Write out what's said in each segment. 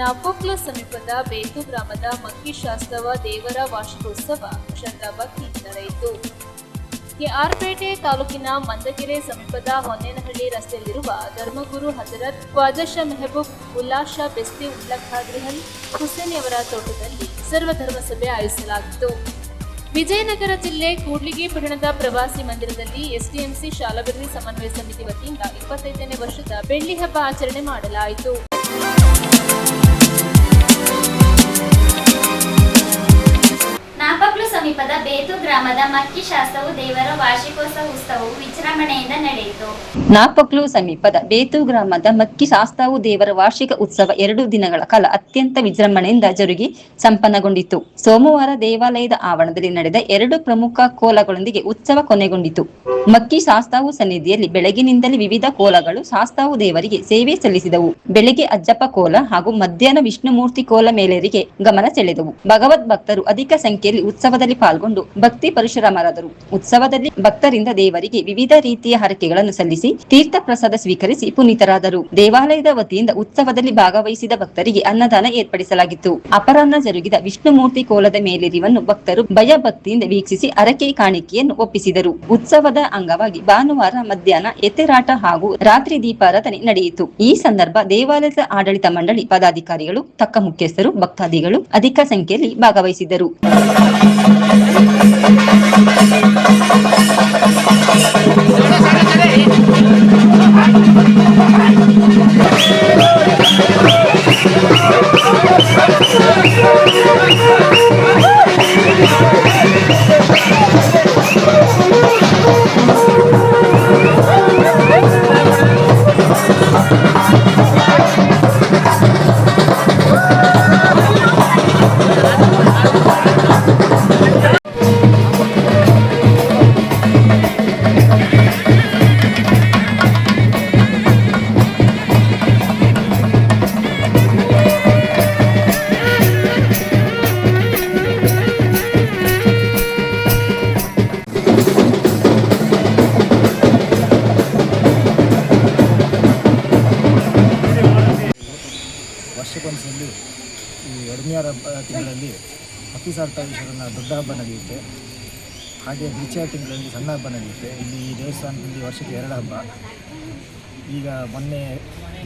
ನಾಪೋಕ್ಲ ಸಮೀಪದ ಬೇತು ಗ್ರಾಮದ ಮಕ್ಕಿ ಶಾಸ್ತವ ದೇವರ ವಾರ್ಷಿಕೋತ್ಸವ ಶ್ರದ್ಧಾ ಭಕ್ತಿಯಿಂದ ನಡೆಯಿತು. ಕೆಆರ್ಪೇಟೆ ತಾಲೂಕಿನ ಮಂದಗೆರೆ ಸಮೀಪದ ಹೊನ್ನೇನಹಳ್ಳಿ ರಸ್ತೆಯಲ್ಲಿರುವ ಧರ್ಮಗುರು ಹಜರತ್ ಖ್ವಾಜಾ ಶಾ ಮೆಹಬೂಬ್ ಉಲ್ಲಾ ಶಾ ಬೆಸ್ತಿ ಉಲ್ಲಾ ಖಾದ್ರಿಹಲ್ ಹುಸೇನಿಯವರ ತೋಟದಲ್ಲಿ ಸರ್ವಧರ್ಮ ಸಭೆ ಆಯೋಜಿಸಲಾಗಿತ್ತು. ವಿಜಯನಗರ ಜಿಲ್ಲೆ ಕೂಡ್ಲಿಗಿ ಪಟ್ಟಣದ ಪ್ರವಾಸಿ ಮಂದಿರದಲ್ಲಿ ಎಸ್ಡಿಎಂಸಿ ಶಾಲಾಭಿವೃದ್ಧಿ ಸಮನ್ವಯ ಸಮಿತಿ ವತಿಯಿಂದ 25ನೇ ವರ್ಷದ ಬೆಳ್ಳಿ ಹಬ್ಬ ಆಚರಣೆ ಮಾಡಲಾಯಿತು. ನಾಪಕ್ಲು ಸಮೀಪದ ಬೇತು ಗ್ರಾಮದ ಮಕ್ಕಿ ಶಾಸ್ತವು ದೇವರ ವಾರ್ಷಿಕೋತ್ಸವ ಉತ್ಸವವು ವಿಜೃಂಭಣೆಯಿಂದ ನಡೆಯಿತು. ನಾಪಕ್ಲು ಸಮೀಪದ ಬೇತು ಗ್ರಾಮದ ಮಕ್ಕಿ ಶಾಸ್ತವು ದೇವರ ವಾರ್ಷಿಕ ಉತ್ಸವ 2 ದಿನಗಳ ಕಾಲ ಅತ್ಯಂತ ವಿಜೃಂಭಣೆಯಿಂದ ಜರುಗಿ ಸಂಪನ್ನಗೊಂಡಿತು. ಸೋಮವಾರ ದೇವಾಲಯದ ಆವರಣದಲ್ಲಿ ನಡೆದ 2 ಪ್ರಮುಖ ಕೋಲಗಳೊಂದಿಗೆ ಉತ್ಸವ ಕೊನೆಗೊಂಡಿತು. ಮಕ್ಕಿ ಶಾಸ್ತವು ಸನ್ನಿಧಿಯಲ್ಲಿ ಬೆಳಗಿನಿಂದಲೇ ವಿವಿಧ ಕೋಲಗಳು ಶಾಸ್ತವು ದೇವರಿಗೆ ಸೇವೆ ಸಲ್ಲಿಸಿದವು. ಬೆಳಗ್ಗೆ ಅಜ್ಜಪ್ಪ ಕೋಲ ಹಾಗೂ ಮಧ್ಯಾಹ್ನ ವಿಷ್ಣುಮೂರ್ತಿ ಕೋಲ ಮೇಲೇರಿಗೆ ಗಮನ ಸೆಳೆದವು. ಭಗವದ್ ಭಕ್ತರು ಅಧಿಕ ಸಂಖ್ಯೆಯಲ್ಲಿ ಉತ್ಸವದಲ್ಲಿ ಪಾಲ್ಗೊಂಡು ಭಕ್ತಿ ಪರಶುರಾಮರಾದರು. ಉತ್ಸವದಲ್ಲಿ ಭಕ್ತರಿಂದ ದೇವರಿಗೆ ವಿವಿಧ ರೀತಿಯ ಹರಕೆಗಳನ್ನು ಸಲ್ಲಿಸಿ ತೀರ್ಥ ಪ್ರಸಾದ ಸ್ವೀಕರಿಸಿ ಪುನೀತರಾದರು. ದೇವಾಲಯದ ವತಿಯಿಂದ ಉತ್ಸವದಲ್ಲಿ ಭಾಗವಹಿಸಿದ ಭಕ್ತರಿಗೆ ಅನ್ನದಾನ ಏರ್ಪಡಿಸಲಾಗಿತ್ತು. ಅಪರಾಹ್ನ ಜರುಗಿದ ವಿಷ್ಣುಮೂರ್ತಿ ಕೋಲದ ಮೇಲೇರಿವನ್ನು ಭಕ್ತರು ಭಯ ಭಕ್ತಿಯಿಂದ ವೀಕ್ಷಿಸಿ ಹರಕೆ ಕಾಣಿಕೆಯನ್ನು ಒಪ್ಪಿಸಿದರು. ಉತ್ಸವದ ಅಂಗವಾಗಿ ಭಾನುವಾರ ಮಧ್ಯಾಹ್ನ ಎತ್ತೇರಾಟ ಹಾಗೂ ರಾತ್ರಿ ದೀಪಾರಾಧನೆ ನಡೆಯಿತು. ಈ ಸಂದರ್ಭ ದೇವಾಲಯದ ಆಡಳಿತ ಮಂಡಳಿ ಪದಾಧಿಕಾರಿಗಳು, ತಕ್ಕ ಮುಖ್ಯಸ್ಥರು, ಭಕ್ತಾದಿಗಳು ಅಧಿಕ ಸಂಖ್ಯೆಯಲ್ಲಿ ಭಾಗವಹಿಸಿದ್ದರು. ವರ್ಷಕ್ಕೊಂದ್ಸಲಿ ಈ ಎಡಮಿಯಾರ ತಿಂಗಳಲ್ಲಿ ಮಕ್ಕಿ ಶಾಸ್ತೇಶ್ವರನ ದೊಡ್ಡ ಹಬ್ಬ ನಡೆಯುತ್ತೆ. ಹಾಗೆ ಬಿಳಿಚಾರ ತಿಂಗಳಲ್ಲಿ ಸಣ್ಣ ಹಬ್ಬ ನಡೆಯುತ್ತೆ. ಇಲ್ಲಿ ಈ ದೇವಸ್ಥಾನದಲ್ಲಿ ವರ್ಷಕ್ಕೆ 2 ಹಬ್ಬ. ಈಗ ಮೊನ್ನೆ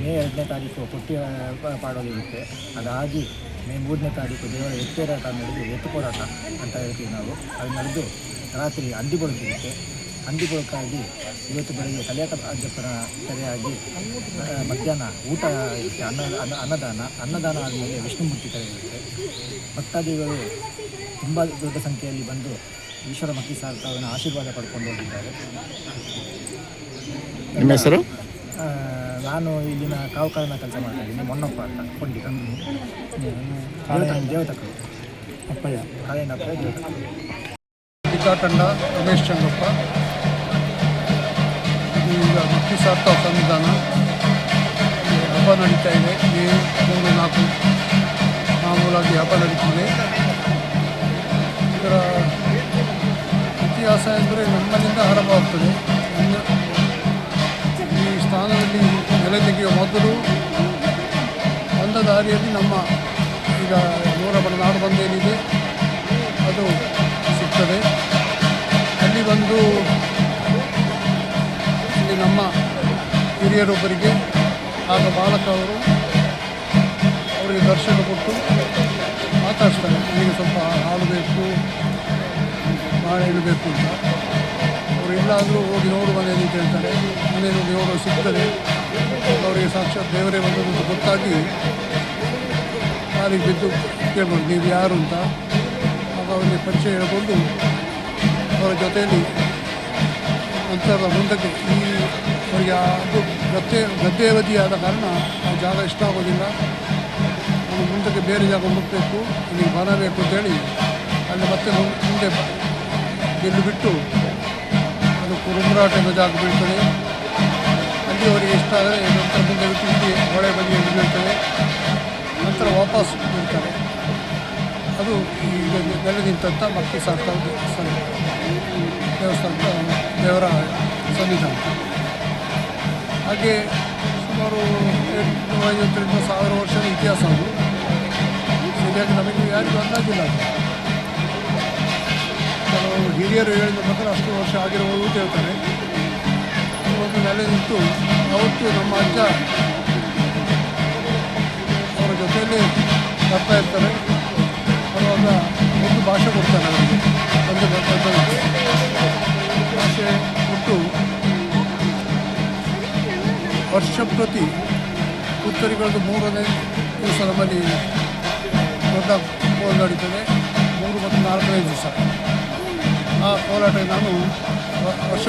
ಮೇ 2ನೇ ತಾರೀಕು ಕೊಟ್ಟಿ ಪಾಡೋದಿರುತ್ತೆ. ಅದಾಗಿ ಮೇ 3ನೇ ತಾರೀಕು ದೇವರ ಎತ್ತೇರಾಟ ನಡೆದು ಎತ್ತು ಹೋರಾಟ ಅಂತ ಹೇಳ್ತೀವಿ ನಾವು. ಅದು ನಡೆದು ರಾತ್ರಿ ಅಂಡಿಗೊಳಕಿರುತ್ತೆ. ಅಂಡಿಗೊಳಕಾಗಿ ಇವತ್ತು ಬೆಳಗ್ಗೆ ಕಲ್ಯಾಣ ಅಜ್ಜಪ್ಪನ ಕರೆಯಾಗಿ ಮಧ್ಯಾಹ್ನ ಊಟ ಇರುತ್ತೆ. ಅನ್ನದಾನ ಆದಮೇಲೆ ವಿಷ್ಣುಮೂರ್ತಿ ಕರೆ ಇರುತ್ತೆ. ಭಕ್ತಾದಿಗಳು ತುಂಬ ದೊಡ್ಡ ಸಂಖ್ಯೆಯಲ್ಲಿ ಬಂದು ಈಶ್ವರ ಮಕ್ಕಿ ಶಾಸ್ತವನ ಆಶೀರ್ವಾದ ಪಡ್ಕೊಂಡು ಹೋಗಿದ್ದಾರೆ. ನಿಮ್ಮ ಹೆಸರು? ನಾನು ಇಲ್ಲಿನ ಕಾವುಕಾರನ ಕೆಲಸ ಮಾಡ್ತಾ ಇದ್ದೀನಿ. ಮೊನ್ನಪ್ಪ ಅಂತ ಕೊಂಡಿಗ ದೇವತಕ್ಕಳು ಅಪ್ಪಯ್ಯ ಕಾಯನಪ್ಪ ದೇವತಕ್ಕಳು ತಂಡ ರಮೇಶ್ ಚಂದ್ರಪ್ಪ. ಈಗ ಮಕ್ಕಿ ಶಾಸ್ತ್ರ ಸಂವಿಧಾನ ಹಬ್ಬ ನಡೀತಾ ಇದೆ. ಮೇ 3, 4 ಮಾಮೂಲಾಗಿ ಹಬ್ಬ ನಡೀತಿದೆ. ಇದರ ಇತಿಹಾಸ ಎಂದರೆ ನಮ್ಮಲ್ಲಿಂದ ಆರಂಭವಾಗ್ತದೆ. ಈ ಸ್ಥಾನದಲ್ಲಿ ನೆಲೆ ತೆಗೆಯುವ ಮೊದಲು ಬಂದ ದಾರಿಯಲ್ಲಿ ನಮ್ಮ ಈಗ ನಾಡು ಬಂದೇನಿದೆ ಅದು ಸಿಗ್ತದೆ. ಅಲ್ಲಿ ಬಂದು ಇಲ್ಲಿ ನಮ್ಮ ಹಿರಿಯರೊಬ್ಬರಿಗೆ ಆಗ ಬಾಲಕ ಅವರಿಗೆ ದರ್ಶನ ಕೊಟ್ಟು ಮಾತಾಡ್ತಾರೆ. ನನಗೆ ಸ್ವಲ್ಪ ಹಾಲು ಬೇಕು, ಬಾಳೆಹಣ್ಣು ಬೇಕು ಅಂತ. ಅವರು ಎಲ್ಲಾದರೂ ಹೋಗಿ ನೋಡು ಮನೆಯಲ್ಲಿ ಅಂತ ಹೇಳ್ತಾರೆ. ಮನೆಯಲ್ಲಿ ಹೋಗಿ ನೋಡೋ ಸಿಗ್ತದೆ. ಅವರಿಗೆ ಸಾಕ್ಷಾತ್ ದೇವರೇ ಬಂದದ್ದು ಗೊತ್ತಾಗಿ ಕಾಲಿಗೆ ಬಿದ್ದು ಕೇಳ್ಬೋದು, ನೀವು ಯಾರು ಅಂತ. ಆಗ ಅವರಿಗೆ ಪರಿಚಯ ಹೇಳಿಕೊಂಡು ಅವರ ಜೊತೆಯಲ್ಲಿ ನಂತರ ಮುಂದಕ್ಕೆ ಅವರಿಗೆ ಅದು ಗದ್ದೆ ಅವಧಿಯಾದ ಕಾರಣ ಆ ಜಾಗ ಇಷ್ಟ ಆಗೋದಿಲ್ಲ. ನಾನು ಮುಂದಕ್ಕೆ ಬೇರೆ ಜಾಗ ಹುಡುಕಬೇಕು, ನನಗೆ ಬನ ಬೇಕು ಅಂತೇಳಿ ಅಲ್ಲಿ ಮತ್ತೆ ಮುಂದೆ ಗೆಲ್ಲು ಬಿಟ್ಟು ಅದು ಕುರುಮರಾಟ ಎಂಬ ಜಾಗ ಬೀಳ್ತದೆ. ಅಲ್ಲಿ ಅವರಿಗೆ ಇಷ್ಟ ಆದರೆ ನಂತರ ಮುಂದೆ ಬಿಟ್ಟು ಹೊಳೆ ಬದಿಯಲ್ಲಿ ಬೀಳ್ತದೆ. ನಂತರ ವಾಪಸ್ ಬೀಳ್ತಾರೆ. ಅದು ಈಗ ನೆಲೆ ನಿಂತಂಥ ಮಕ್ಕಿ ಶಾಸ್ತ್ರ ದೇವಸ್ಥಾನದ ದೇವರ ಸನ್ನಿಧಾನ. ಹಾಗೆ ಸುಮಾರು 850ರಿಂದ 1000 ವರ್ಷದ ಇತಿಹಾಸ ಅದು. ಸರಿಯಾಗಿ ನಮಗೆ ಯಾರಿಗೂ ಅಂದಾಜಿಲ್ಲ ಅದು. ಕೆಲವು ಹಿರಿಯರು ಹೇಳಿದ ಪ್ರಕಾರ ಅಷ್ಟು ವರ್ಷ ಆಗಿರಬಹುದು ಅಂತ ಹೇಳ್ತಾರೆ. ಒಂದು ನೆಲೆ ನಿಂತು ಅವತ್ತು ನಮ್ಮ ಅಜ್ಜ ಅವರ ಜೊತೆಯಲ್ಲಿ ಬರ್ತಾ ಇರ್ತಾರೆ. ಬರುವಾಗ ಒಂದು ಭಾಷೆ ಕೊಡ್ತಾರೆ ಅವರಿಗೆ, ಒಂದು ಭಾಷೆ ಕೊಟ್ಟು ವರ್ಷ ಪ್ರತಿ ಉತ್ತರಿಗಳದ್ದು 3ನೇ ದಿವಸ ನಮ್ಮಲ್ಲಿ ದೊಡ್ಡ ಕೋಲ ನಡೀತದೆ. 3 ಮತ್ತು 4ನೇ ದಿವಸ ಆ ಕೋಲಾಟಕ್ಕೆ ನಾನು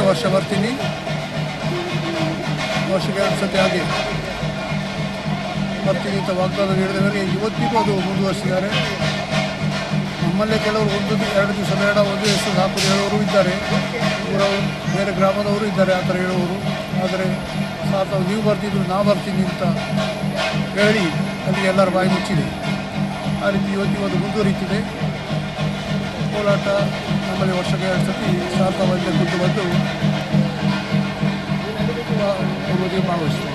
ವರ್ಷ ಬರ್ತೀನಿ. ವರ್ಷಕ್ಕೆ 2 ಸತಿ ಆಗಿ ಬರ್ತೀನಿ ಅಂತ ವಾಗ್ದಾನ ನೀಡಿದ ಮೇಲೆ ಇವತ್ತಿಗೂ ಅದು ಮುಂದುವರಿಸಿದ್ದಾರೆ. ನಮ್ಮಲ್ಲೇ ಕೆಲವರು 1-2 ದಿವಸ ಬೇಡ, 1 ದಿವಸ ಸಾಕು ಹೇಳುವವರು ಇದ್ದಾರೆ. ಬೇರೆ ಗ್ರಾಮದವರು ಇದ್ದಾರೆ ಆ ಥರ ಹೇಳುವವರು. ಆದರೆ ಸಾಕು ನೀವು ಬರ್ತಿದ್ರು ನಾ ಬರ್ತೀನಿ ಅಂತ ಹೇಳಿ ಅಲ್ಲಿಗೆ ಎಲ್ಲರ ಬಾಯಿ ಮುಚ್ಚಿದೆ. ಆ ರೀತಿ ಇವತ್ತಿಗೂ ಅದು ಮುಂದುವರಿತಿದೆ. ಕೋಲಾಟ ನಮ್ಮಲ್ಲಿ ವರ್ಷಕ್ಕೆ 2 ಸತಿ ಸಾರ್ಥವಲ್ಲೇ ಕುದ್ದು ಬಂದು ಭಾಗವಹಿಸ್ತೇವೆ.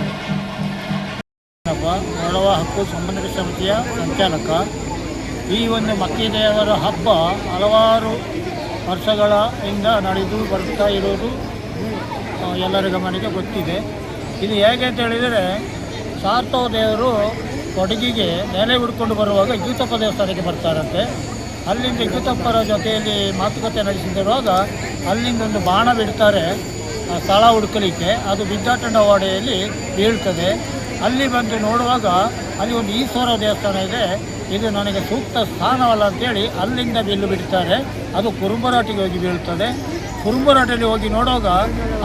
ಒಳವ ಹಕ್ಕು ಸಂಬಂಧಿತ ಸಮಿತಿಯ ಸಂಚಾಲಕ. ಈ ಒಂದು ಮಕ್ಕಿ ದೇವರ ಹಬ್ಬ ಹಲವಾರು ವರ್ಷಗಳಿಂದ ನಡೆದು ಬರ್ತಾ ಇರೋದು ಎಲ್ಲರ ಗಮನಕ್ಕೆ ಗೊತ್ತಿದೆ. ಇದು ಹೇಗೆ ಅಂತ ಹೇಳಿದರೆ, ಸಾರ್ಥವ ದೇವರು ಕೊಡಗಿಗೆ ನೆಲೆ ಹುಡ್ಕೊಂಡು ಬರುವಾಗ ಯೂತಪ್ಪ ದೇವಸ್ಥಾನಕ್ಕೆ ಬರ್ತಾರಂತೆ. ಅಲ್ಲಿಂದ ಯೂತಪ್ಪರ ಜೊತೆಯಲ್ಲಿ ಮಾತುಕತೆ ನಡೆಸಿದಿರುವಾಗ ಅಲ್ಲಿಂದ ಒಂದು ಬಾಣ ಬಿಡ್ತಾರೆ ಸ್ಥಳ ಹುಡುಕಲಿಕ್ಕೆ. ಅದು ಬಿದ್ದಾಟಂಡ ವಾಡೆಯಲ್ಲಿ ಬೀಳ್ತದೆ. ಅಲ್ಲಿ ಬಂದು ನೋಡುವಾಗ ಅಲ್ಲಿ ಒಂದು ಈಶ್ವರ ದೇವಸ್ಥಾನ ಇದೆ. ಇದು ನನಗೆ ಸೂಕ್ತ ಸ್ಥಾನವಲ್ಲ ಅಂತೇಳಿ ಅಲ್ಲಿಂದ ಬಿಲ್ಲು ಬಿಡ್ತಾರೆ. ಅದು ಕುರುಂಬರಾಟಿಗೆ ಹೋಗಿ ಬೀಳ್ತದೆ. ಕುರುಂಬರಾಟಲ್ಲಿ ಹೋಗಿ ನೋಡುವಾಗ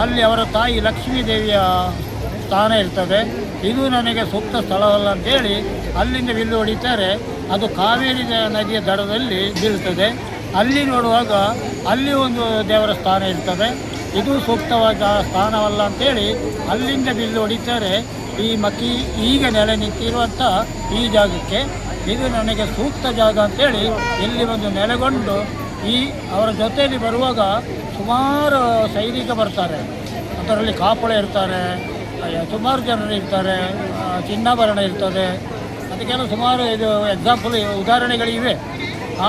ಅಲ್ಲಿ ಅವರ ತಾಯಿ ಲಕ್ಷ್ಮೀ ದೇವಿಯ ಸ್ಥಾನ ಇರ್ತದೆ. ಇದು ನನಗೆ ಸೂಕ್ತ ಸ್ಥಳವಲ್ಲ ಅಂತೇಳಿ ಅಲ್ಲಿಂದ ಬಿಲ್ಲು ಹೊಡಿತಾರೆ. ಅದು ಕಾವೇರಿ ನದಿಯ ದಡದಲ್ಲಿ ಬೀಳ್ತದೆ. ಅಲ್ಲಿ ನೋಡುವಾಗ ಅಲ್ಲಿ ಒಂದು ದೇವರ ಸ್ಥಾನ ಇರ್ತದೆ. ಇದು ಸೂಕ್ತವಾದ ಸ್ಥಾನವಲ್ಲ ಅಂತೇಳಿ ಅಲ್ಲಿಂದ ಬಿಲ್ಲು ಹೊಡಿತಾರೆ. ಈ ಮಕ್ಕಿ ಈಗ ನೆಲೆ ನಿಂತಿರುವಂಥ ಈ ಜಾಗಕ್ಕೆ ಇದು ನನಗೆ ಸೂಕ್ತ ಜಾಗ ಅಂತೇಳಿ ಇಲ್ಲಿ ಒಂದು ನೆಲೆಗೊಂಡು ಅವರ ಜೊತೆಯಲ್ಲಿ ಬರುವಾಗ ಸುಮಾರು ಸೈನಿಕ ಬರ್ತಾರೆ. ಅದರಲ್ಲಿ ಕಾಪುಳ ಇರ್ತಾರೆ, ಸುಮಾರು ಜನರು ಇರ್ತಾರೆ, ಚಿನ್ನಾಭರಣ ಇರ್ತದೆ. ಅದಕ್ಕೆಲ್ಲ ಸುಮಾರು ಇದು ಎಕ್ಸಾಂಪಲ್ ಉದಾಹರಣೆಗಳಿವೆ.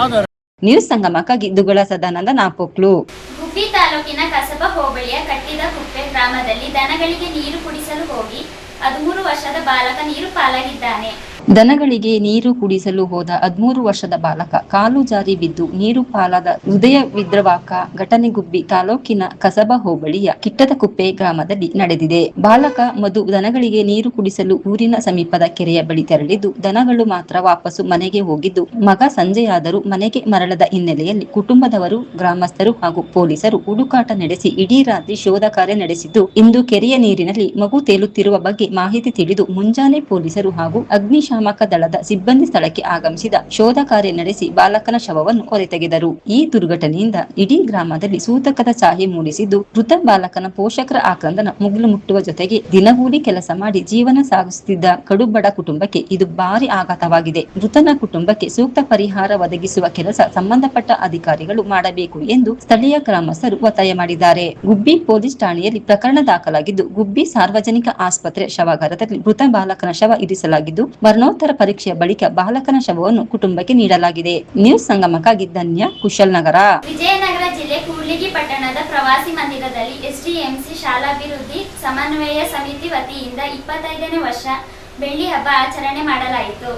ಆದರೆ ನ್ಯೂಸ್ ಸಂಗಮಕ್ಕಾಗಿ ದುಗಳ ಸದಾನಂದ ನಾಪೋಕ್ಲು. ಗುಬ್ಬಿ ತಾಲೂಕಿನ ಕಸಬಾ ಹೋಬಳಿಯ ಕಟ್ಟಿದ ಕುಪ್ಪೆ ಗ್ರಾಮದಲ್ಲಿ ದನಗಳಿಗೆ ನೀರು ಕುಡಿಸಲು ಹೋಗಿ 13 ವರ್ಷದ ಬಾಲಕ ನೀರು ಪಾಲಾಗಿದ್ದಾನೆ. ದನಗಳಿಗೆ ನೀರು ಕುಡಿಸಲು ಹೋದ 13 ವರ್ಷದ ಬಾಲಕ ಕಾಲು ಜಾರಿ ಬಿದ್ದು ನೀರು ಪಾಲಾದ ಹೃದಯ ವಿದ್ರವಾಕ ಘಟನೆ ಗುಬ್ಬಿ ತಾಲೂಕಿನ ಕಸಬಾ ಹೋಬಳಿಯ ಕಿಟ್ಟದಕುಪ್ಪೆ ಗ್ರಾಮದಲ್ಲಿ ನಡೆದಿದೆ. ಬಾಲಕ ಮಧು ದನಗಳಿಗೆ ನೀರು ಕುಡಿಸಲು ಊರಿನ ಸಮೀಪದ ಕೆರೆಯ ಬಳಿ ತೆರಳಿದ್ದು, ದನಗಳು ಮಾತ್ರ ವಾಪಸ್ಸು ಮನೆಗೆ ಹೋಗಿದ್ದು, ಮಗ ಸಂಜೆಯಾದರೂ ಮನೆಗೆ ಮರಳದ ಹಿನ್ನೆಲೆಯಲ್ಲಿ ಕುಟುಂಬದವರು, ಗ್ರಾಮಸ್ಥರು ಹಾಗೂ ಪೊಲೀಸರು ಹುಡುಕಾಟ ನಡೆಸಿ ಇಡೀ ರಾತ್ರಿ ಶೋಧ ಕಾರ್ಯ ನಡೆಸಿದ್ದು, ಇಂದು ಕೆರೆಯ ನೀರಿನಲ್ಲಿ ಮಗು ತೇಲುತ್ತಿರುವ ಬಗ್ಗೆ ಮಾಹಿತಿ ತಿಳಿದು ಮುಂಜಾನೆ ಪೊಲೀಸರು ಹಾಗೂ ಅಗ್ನಿಶಾಮಕ ದಳದ ಸಿಬ್ಬಂದಿ ಸ್ಥಳಕ್ಕೆ ಆಗಮಿಸಿದ ಶೋಧ ಕಾರ್ಯ ನಡೆಸಿ ಬಾಲಕನ ಶವವನ್ನು ಹೊರತೆಗೆದರು. ಈ ದುರ್ಘಟನೆಯಿಂದ ಇಡೀ ಗ್ರಾಮದಲ್ಲಿ ಸೂತಕದ ಛಾಯೆ ಮೂಡಿಸಿದ್ದು, ಮೃತ ಬಾಲಕನ ಪೋಷಕರ ಆಕ್ರಂದನ ಮುಗಿಲು ಮುಟ್ಟುವ ಜೊತೆಗೆ ದಿನಗೂಲಿ ಕೆಲಸ ಮಾಡಿ ಜೀವನ ಸಾಗಿಸುತ್ತಿದ್ದ ಕಡುಬಡ ಕುಟುಂಬಕ್ಕೆ ಇದು ಭಾರಿ ಆಘಾತವಾಗಿದೆ. ಮೃತನ ಕುಟುಂಬಕ್ಕೆ ಸೂಕ್ತ ಪರಿಹಾರ ಒದಗಿಸುವ ಕೆಲಸ ಸಂಬಂಧಪಟ್ಟ ಅಧಿಕಾರಿಗಳು ಮಾಡಬೇಕು ಎಂದು ಸ್ಥಳೀಯ ಗ್ರಾಮಸ್ಥರು ಒತ್ತಾಯ ಮಾಡಿದ್ದಾರೆ. ಗುಬ್ಬಿ ಪೊಲೀಸ್ ಠಾಣೆಯಲ್ಲಿ ಪ್ರಕರಣ ದಾಖಲಾಗಿದ್ದು, ಗುಬ್ಬಿ ಸಾರ್ವಜನಿಕ ಆಸ್ಪತ್ರೆ ಶವಾಗಾರದಲ್ಲಿ ಮೃತ ಬಾಲಕನ ಶವ ಇರಿಸಲಾಗಿದ್ದು, ಮರಣೋತ್ತರ ಪರೀಕ್ಷೆಯ ಬಳಿಕ ಬಾಲಕನ ಶವವನ್ನು ಕುಟುಂಬಕ್ಕೆ ನೀಡಲಾಗಿದೆ. ನ್ಯೂಸ್ ಸಂಗಮಕ್ಕಾಗಿ ಧನ್ಯ, ಕುಶಲ್ನಗರ. ವಿಜಯನಗರ ಜಿಲ್ಲೆ ಕೂಡ್ಲಿಗಿ ಪಟ್ಟಣದ ಪ್ರವಾಸಿ ಮಂದಿರದಲ್ಲಿ ಎಸ್ಡಿಎಂಸಿ ಶಾಲಾಭಿವೃದ್ಧಿ ಸಮನ್ವಯ ಸಮಿತಿ ವತಿಯಿಂದ 25ನೇ ವರ್ಷ ಬೆಳ್ಳಿ ಹಬ್ಬ ಆಚರಣೆ ಮಾಡಲಾಯಿತು.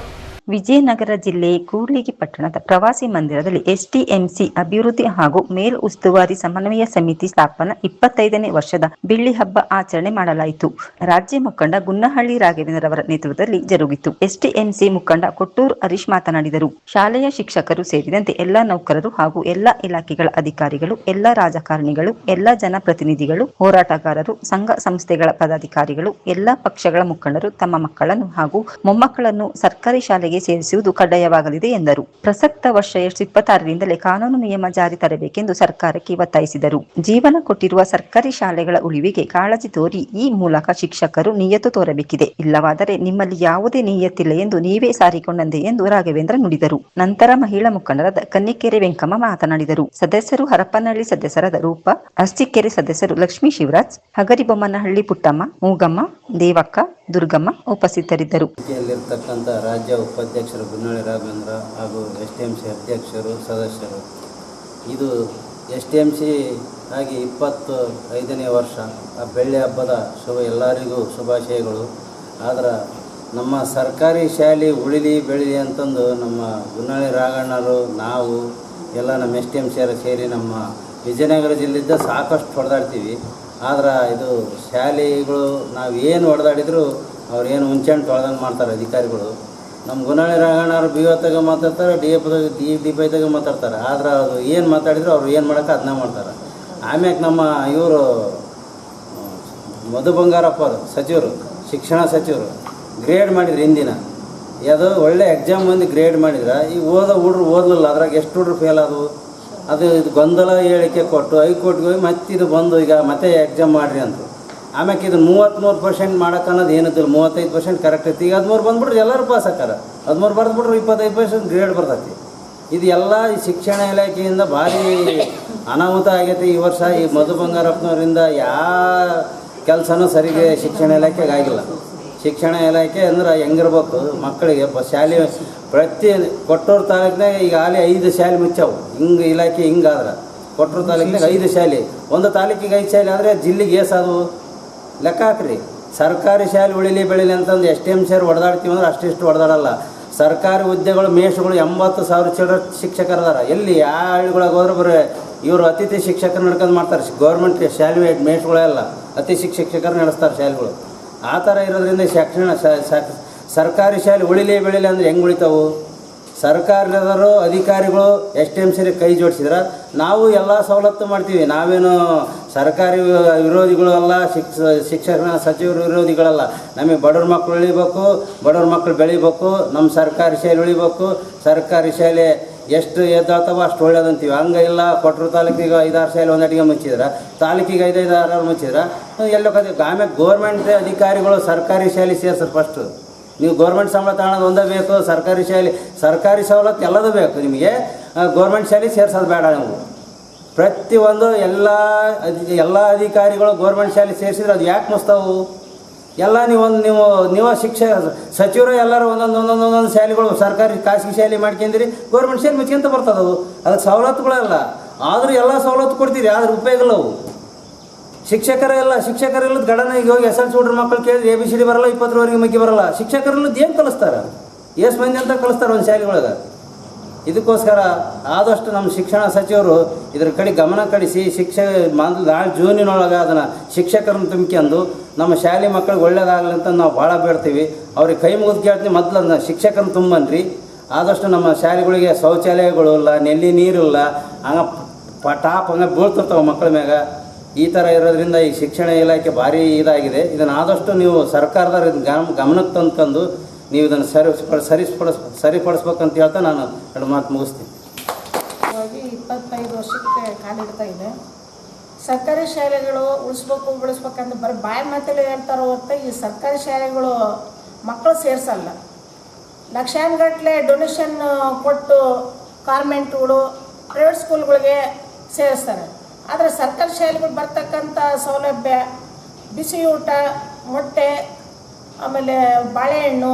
ವಿಜಯನಗರ ಜಿಲ್ಲೆ ಕೂಡ್ಲಿಗಿ ಪಟ್ಟಣದ ಪ್ರವಾಸಿ ಮಂದಿರದಲ್ಲಿ ಎಸ್ಡಿಎಂಸಿ ಅಭಿವೃದ್ಧಿ ಹಾಗೂ ಮೇಲ್ ಉಸ್ತುವಾರಿ ಸಮನ್ವಯ ಸಮಿತಿ ಸ್ಥಾಪನಾ 25ನೇ ವರ್ಷದ ಬೆಳ್ಳಿ ಹಬ್ಬ ಆಚರಣೆ ಮಾಡಲಾಯಿತು. ರಾಜ್ಯ ಮುಖಂಡ ಗುನ್ನಹಳ್ಳಿ ರಾಘವೇಂದ್ರವರ ನೇತೃತ್ವದಲ್ಲಿ ಜರುಗಿತು. ಎಸ್ಡಿಎಂಸಿ ಮುಖಂಡ ಕೊಟ್ಟೂರು ಹರೀಶ್ ಮಾತನಾಡಿದರು. ಶಾಲೆಯ ಶಿಕ್ಷಕರು ಸೇರಿದಂತೆ ಎಲ್ಲಾ ನೌಕರರು ಹಾಗೂ ಎಲ್ಲಾ ಇಲಾಖೆಗಳ ಅಧಿಕಾರಿಗಳು, ಎಲ್ಲಾ ರಾಜಕಾರಣಿಗಳು, ಎಲ್ಲಾ ಜನಪ್ರತಿನಿಧಿಗಳು, ಹೋರಾಟಗಾರರು, ಸಂಘ ಸಂಸ್ಥೆಗಳ ಪದಾಧಿಕಾರಿಗಳು, ಎಲ್ಲಾ ಪಕ್ಷಗಳ ಮುಖಂಡರು ತಮ್ಮ ಮಕ್ಕಳನ್ನು ಹಾಗೂ ಮೊಮ್ಮಕ್ಕಳನ್ನು ಸರ್ಕಾರಿ ಶಾಲೆಗೆ ಸೇರಿಸುವುದು ಕಡ್ಡಾಯವಾಗಲಿದೆ ಎಂದರು. ಪ್ರಸಕ್ತ ವರ್ಷ 2026ರಿಂದಲೇ ಕಾನೂನು ನಿಯಮ ಜಾರಿ ತರಬೇಕೆಂದು ಸರ್ಕಾರಕ್ಕೆ ಒತ್ತಾಯಿಸಿದರು. ಜೀವನ ಕೊಟ್ಟಿರುವ ಸರ್ಕಾರಿ ಶಾಲೆಗಳ ಉಳಿವಿಗೆ ಕಾಳಜಿ ತೋರಿ ಈ ಮೂಲಕ ಶಿಕ್ಷಕರು ನಿಯತ್ತು ತೋರಬೇಕಿದೆ. ಇಲ್ಲವಾದರೆ ನಿಮ್ಮಲ್ಲಿ ಯಾವುದೇ ನಿಯತ್ತಿಲ್ಲ ಎಂದು ನೀವೇ ಸಾರಿಕೊಂಡಂತೆ ಎಂದು ರಾಘವೇಂದ್ರ ನುಡಿದರು. ನಂತರ ಮಹಿಳಾ ಮುಖಂಡರಾದ ಕನ್ನಿಕೆರೆ ವೆಂಕಮ್ಮ ಮಾತನಾಡಿದರು. ಸದಸ್ಯರು ಹರಪನಹಳ್ಳಿ ಸದಸ್ಯರಾದ ರೂಪ, ಅರ್ಚಿಕೆರೆ ಸದಸ್ಯರು ಲಕ್ಷ್ಮೀ ಶಿವರಾಜ್, ಹಗರಿಬೊಮ್ಮನಹಳ್ಳಿ ಪುಟ್ಟಮ್ಮ, ಮೂಗಮ್ಮ, ದೇವಕ್ಕ, ದುರ್ಗಮ್ಮ ಉಪಸ್ಥಿತರಿದ್ದರು. ರಾಜ್ಯ ಉಪಾಧ್ಯಕ್ಷರು ಗುನ್ನಳ್ಳಿ ರಾಘವೇಂದ್ರ ಹಾಗೂ STMC ಅಧ್ಯಕ್ಷರು ಸದಸ್ಯರು. ಇದು STMC ಆಗಿ 25ನೇ ವರ್ಷ. ಆ ಬೆಳ್ಳಿ ಹಬ್ಬದ ಎಲ್ಲರಿಗೂ ಶುಭಾಶಯಗಳು. ಆದ್ರೆ ನಮ್ಮ ಸರ್ಕಾರಿ ಶಾಲೆ ಉಳಿಲಿ ಬೆಳೀಲಿ ಅಂತಂದು ನಮ್ಮ ಗುನ್ನಳ್ಳಿ ರಾಘಣ್ಣರು ನಾವು ಎಲ್ಲ ನಮ್ಮ STMC ಸೇರಿ ನಮ್ಮ ವಿಜಯನಗರ ಜಿಲ್ಲೆಯಿಂದ ಸಾಕಷ್ಟು ಹೊಡೆದಾಡ್ತೀವಿ. ಆದ್ರೆ ಇದು ಶಾಲೆಗಳು ನಾವು ಏನು ಹೊಡೆದಾಡಿದ್ರು ಅವ್ರೇನು ಮುಂಚೆಂಟು ಹೊಡೆದಂಗೆ ಮಾಡ್ತಾರೆ ಅಧಿಕಾರಿಗಳು. ನಮ್ಮ ಗುನ್ನಳ್ಳಿ ರಾಘಣ್ಣವ್ರು BOದಾಗ ಮಾತಾಡ್ತಾರೆ, DPದಾಗ ಮಾತಾಡ್ತಾರೆ. ಆದ್ರೆ ಅದು ಏನು ಮಾತಾಡಿದ್ರು ಅವ್ರು ಏನು ಮಾಡೋಕೆ ಅದನ್ನ ಮಾಡ್ತಾರೆ. ಆಮ್ಯಾಗ ನಮ್ಮ ಇವರು ಮಧು ಬಂಗಾರಪ್ಪ ಸಚಿವರು, ಶಿಕ್ಷಣ ಸಚಿವರು ಗ್ರೇಡ್ ಮಾಡಿದ್ರು ಹಿಂದಿನ. ಅದು ಒಳ್ಳೆ ಎಕ್ಸಾಮ್ ಬಂದು ಗ್ರೇಡ್ ಮಾಡಿದ್ರೆ ಈಗ ಹುಡ್ರು ಓದಲಿಲ್ಲ, ಅದ್ರಾಗ ಎಷ್ಟು ಹುಡ್ರು ಫೇಲ್ ಆದವು. ಅದು ಇದು ಗೊಂದಲ ಹೇಳಿಕೆ ಕೊಟ್ಟು ಹೈಕೋರ್ಟ್ಗೆ ಹೋಗಿ ಮತ್ತೆ ಇದು ಬಂದು ಈಗ ಮತ್ತೆ ಎಕ್ಸಾಮ್ ಮಾಡಿರಿ ಅಂತ. ಆಮ್ಯಾಕೆ ಇದು 33% ಮಾಡೋಕೆ ಅನ್ನೋದು ಏನಿದ್ದಿಲ್ಲ, 35% ಕರೆಕ್ಟ್ ಐತಿ. ಈಗ 13 ಬಂದ್ಬಿಟ್ರೆ ಎಲ್ಲರೂ ಪಾಸ್ ಆಕಾರ, 13 ಬರೆದ್ಬಿಟ್ರೆ 25% ಗ್ರೇಡ್ ಬರ್ತೈತಿ. ಇದು ಎಲ್ಲ ಈ ಶಿಕ್ಷಣ ಇಲಾಖೆಯಿಂದ ಭಾರಿ ಅನಾಹುತ ಆಗೈತಿ ಈ ವರ್ಷ. ಈ ಮಧು ಬಂಗಾರಪ್ಪನವರಿಂದ ಯಾವ ಕೆಲಸನೂ ಸರಿಗೆ ಶಿಕ್ಷಣ ಇಲಾಖೆಗೆ ಆಗಿಲ್ಲ. ಶಿಕ್ಷಣ ಇಲಾಖೆ ಅಂದ್ರೆ ಹೆಂಗಿರ್ಬೇಕು ಮಕ್ಕಳಿಗೆ ಶಾಲೆ ಪ್ರತಿ ಕೊಟ್ಟೂರು ತಾಲೂಕಿನಾಗ ಈಗ ಆಲಿ 5 ಶಾಲೆ ಮುಚ್ಚಾವು. ಹಿಂಗೆ ಇಲಾಖೆ ಹಿಂಗಾದ್ರೆ ಕೊಟ್ಟೂರು ತಾಲೂಕಿನಾಗ 5 ಶಾಲೆ, ಒಂದು ತಾಲೂಕಿಗೆ 5 ಶಾಲೆ ಆದರೆ ಜಿಲ್ಲೆಗೆ ಏಸಾದವು ಲೆಕ್ಕ ಹಾಕ್ರಿ. ಸರ್ಕಾರಿ ಶಾಲೆ ಉಳಿಲಿ ಬೆಳಿಲಿ ಅಂತಂದು STMC ಹೊಡೆದಾಡ್ತೀವಿ ಅಂದ್ರೆ ಅಷ್ಟಿಷ್ಟು ಹೊಡೆದಾಡಲ್ಲ. ಸರ್ಕಾರಿ ಹುದ್ದೆಗಳು ಮೇಷ್ಗಳು 80,000 ಚಿಲ್ಡ್ರ ಶಿಕ್ಷಕರದಾರ. ಎಲ್ಲಿ ಯಾವ ಹಳ್ಳಿಗಳಿಗೆ ಹೋದ್ರೆ ಬರೀ ಇವರು ಅತಿಥಿ ಶಿಕ್ಷಕರು ನಡ್ಕೊಂಡು ಮಾಡ್ತಾರೆ. ಗೌರ್ಮೆಂಟ್ ಶಾಲೆ ಮೇಷ್ಗಳೆಲ್ಲ ಅತಿಥಿ ಶಿಕ್ಷಕರು ನಡೆಸ್ತಾರೆ ಶಾಲೆಗಳು. ಆ ಥರ ಇರೋದ್ರಿಂದ ಸರ್ಕಾರಿ ಶಾಲೆ ಉಳಿಲಿ ಬೆಳಿಲಿ ಅಂದರೆ ಹೆಂಗೆ ಉಳಿತಾವು? ಸರ್ಕಾರದವರು ಅಧಿಕಾರಿಗಳು STMC ಕೈ ಜೋಡಿಸಿದ್ರೆ ನಾವು ಎಲ್ಲ ಸವಲತ್ತು ಮಾಡ್ತೀವಿ. ನಾವೇನು ಸರ್ಕಾರಿ ವಿರೋಧಿಗಳು ಅಲ್ಲ, ಶಿಕ್ಷಣ ಸಚಿವರು ವಿರೋಧಿಗಳಲ್ಲ. ನಮಗೆ ಬಡವ್ರ ಮಕ್ಕಳು ಉಳಿಬೇಕು, ಬಡವ್ರ ಮಕ್ಕಳು ಬೆಳಿಬೇಕು, ನಮ್ಮ ಸರ್ಕಾರಿ ಶಾಲೆ ಉಳಿಬೇಕು. ಸರ್ಕಾರಿ ಶಾಲೆ ಎಷ್ಟು ಎದ್ದಾಳ್ತಾವೋ ಅಷ್ಟು ಒಳ್ಳೇದಂತೀವಿ. ಹಂಗೆ ಇಲ್ಲ ಕೊಟ್ಟರು ತಾಲೂಕಿಗೆ 5-6 ಶಾಲೆ ಒಂದಟಿಗೆ ಮುಚ್ಚಿದ್ರೆ, ತಾಲೂಕಿಗೆ 5-6 ಮುಚ್ಚಿದ್ರೆ ಎಲ್ಲೋ ಆಮೇಲೆ ಗೋರ್ಮೆಂಟ್ ಅಧಿಕಾರಿಗಳು ಸರ್ಕಾರಿ ಶಾಲೆ ಸೇರ್ಸರು. ಫಸ್ಟು ನೀವು ಗೋರ್ಮೆಂಟ್ ಸಂಬಳ ತಗೊಳ್ಳೋದು ಒಂದೇ ಬೇಕು, ಸರ್ಕಾರಿ ಸವಲತ್ತು ಎಲ್ಲದೂ ಬೇಕು ನಿಮಗೆ. ಗೋರ್ಮೆಂಟ್ ಶಾಲೆ ಸೇರ್ಸೋದು ಬೇಡ. ನೀವು ಪ್ರತಿಯೊಂದು ಎಲ್ಲ ಅಧಿಕಾರಿಗಳು ಗೋರ್ಮೆಂಟ್ ಶಾಲೆ ಸೇರಿಸಿದ್ರೆ ಅದು ಯಾಕೆ ಮುಸ್ತಾವು? ಎಲ್ಲ ನೀವು ಸಚಿವರು ಎಲ್ಲರೂ ಒಂದೊಂದು ಶಾಲೆಗಳು ಸರ್ಕಾರಿ ಖಾಸಗಿ ಶಾಲೆ ಮಾಡ್ಕೊಂಡಿರಿ, ಗೋರ್ಮೆಂಟ್ ಶಾಲೆ ಮುಚ್ಕೊಂತ ಬರ್ತದವು. ಅದಕ್ಕೆ ಸವಲತ್ತುಗಳಲ್ಲ. ಆದರೂ ಎಲ್ಲ ಸವಲತ್ತು ಕೊಡ್ತೀರಿ, ಆದ್ರೆ ಉಪಯೋಗಲ್ಲವು. ಶಿಕ್ಷಕರಿಲ್ಲದ ಗಡನ ಈಗ ಹೋಗಿ SLC ಹುಡ್ರ ಮಕ್ಕಳು ಕೇಳಿದ್ರೆ ABCD ಬರಲ್ಲ, 20ವರೆಗೆ ಮಗ್ಗಿ ಬರಲ್ಲ. ಶಿಕ್ಷಕರಿಲ್ಲದ ಏನು ಕಲಿಸ್ತಾರೆ? ಎಷ್ಟು ಮಂದಿ ಅಂತ ಕಲಿಸ್ತಾರೆ ಒಂದು ಶಾಲೆಗಳಿಗೆ. ಇದಕ್ಕೋಸ್ಕರ ಆದಷ್ಟು ನಮ್ಮ ಶಿಕ್ಷಣ ಸಚಿವರು ಇದ್ರ ಕಡೆ ಗಮನ ಕಳಿಸಿ ನಾಳೆ ಜೂನಿನೊಳಗೆ ಅದನ್ನು ಶಿಕ್ಷಕರನ್ನು ತುಂಬಿಕೊಂಡು ನಮ್ಮ ಶಾಲೆ ಮಕ್ಕಳಿಗೆ ಒಳ್ಳೇದಾಗಲಿ ಅಂತ ನಾವು ಭಾಳ ಬೇಡ್ತೀವಿ. ಅವ್ರಿಗೆ ಕೈ ಮುಗಿದು ಕೇಳ್ತೀವಿ, ಮೊದಲು ಅದನ್ನ ಶಿಕ್ಷಕರನ್ನು ತುಂಬನ್ರಿ. ಆದಷ್ಟು ನಮ್ಮ ಶಾಲೆಗಳಿಗೆ ಶೌಚಾಲಯಗಳು ಇಲ್ಲ, ನೆಲ್ಲಿ ನೀರಿಲ್ಲ, ಹಂಗೆ ಬೀಳ್ತಿರ್ತಾವೆ ಮಕ್ಕಳ ಮ್ಯಾಗ. ಈ ಥರ ಇರೋದ್ರಿಂದ ಈ ಶಿಕ್ಷಣ ಇಲಾಖೆ ಭಾರಿ ಇದಾಗಿದೆ. ಇದನ್ನು ಆದಷ್ಟು ನೀವು ಸರ್ಕಾರದ ಗಮನಕ್ಕೆ ತಂದ್ಕೊಂಡು ನೀವು ಇದನ್ನು ಸರಿಪಡಿಸ್ಬೇಕಂತ ಹೇಳ್ತಾ ನಾನು 2 ಮಾತು ಮುಗಿಸ್ತೀನಿ. 25 ವರ್ಷಕ್ಕೆ ಕಾಲಿಡ್ತಾ ಇದೆ. ಸರ್ಕಾರಿ ಶಾಲೆಗಳು ಬೆಳೆಸ್ಬೇಕಂತ ಬರೀ ಬಾಯಿ ಮಾತಲ್ಲಿ ಹೇಳ್ತಾರೋ ಹೊರತು ಈ ಸರ್ಕಾರಿ ಶಾಲೆಗಳು ಮಕ್ಕಳು ಸೇರಿಸಲ್ಲ. ಲಕ್ಷಾನುಗಟ್ಟಲೆ ಡೊನೇಷನ್ ಕೊಟ್ಟು ಕಾನ್ವೆಂಟ್ಗಳು ಪ್ರೈವೇಟ್ ಸ್ಕೂಲ್ಗಳಿಗೆ ಸೇರಿಸ್ತಾರೆ. ಆದರೆ ಸರ್ಕಾರಿ ಶಾಲೆಗಳು ಬರ್ತಕ್ಕಂಥ ಸೌಲಭ್ಯ, ಬಿಸಿ ಊಟ, ಮೊಟ್ಟೆ, ಆಮೇಲೆ ಬಾಳೆಹಣ್ಣು,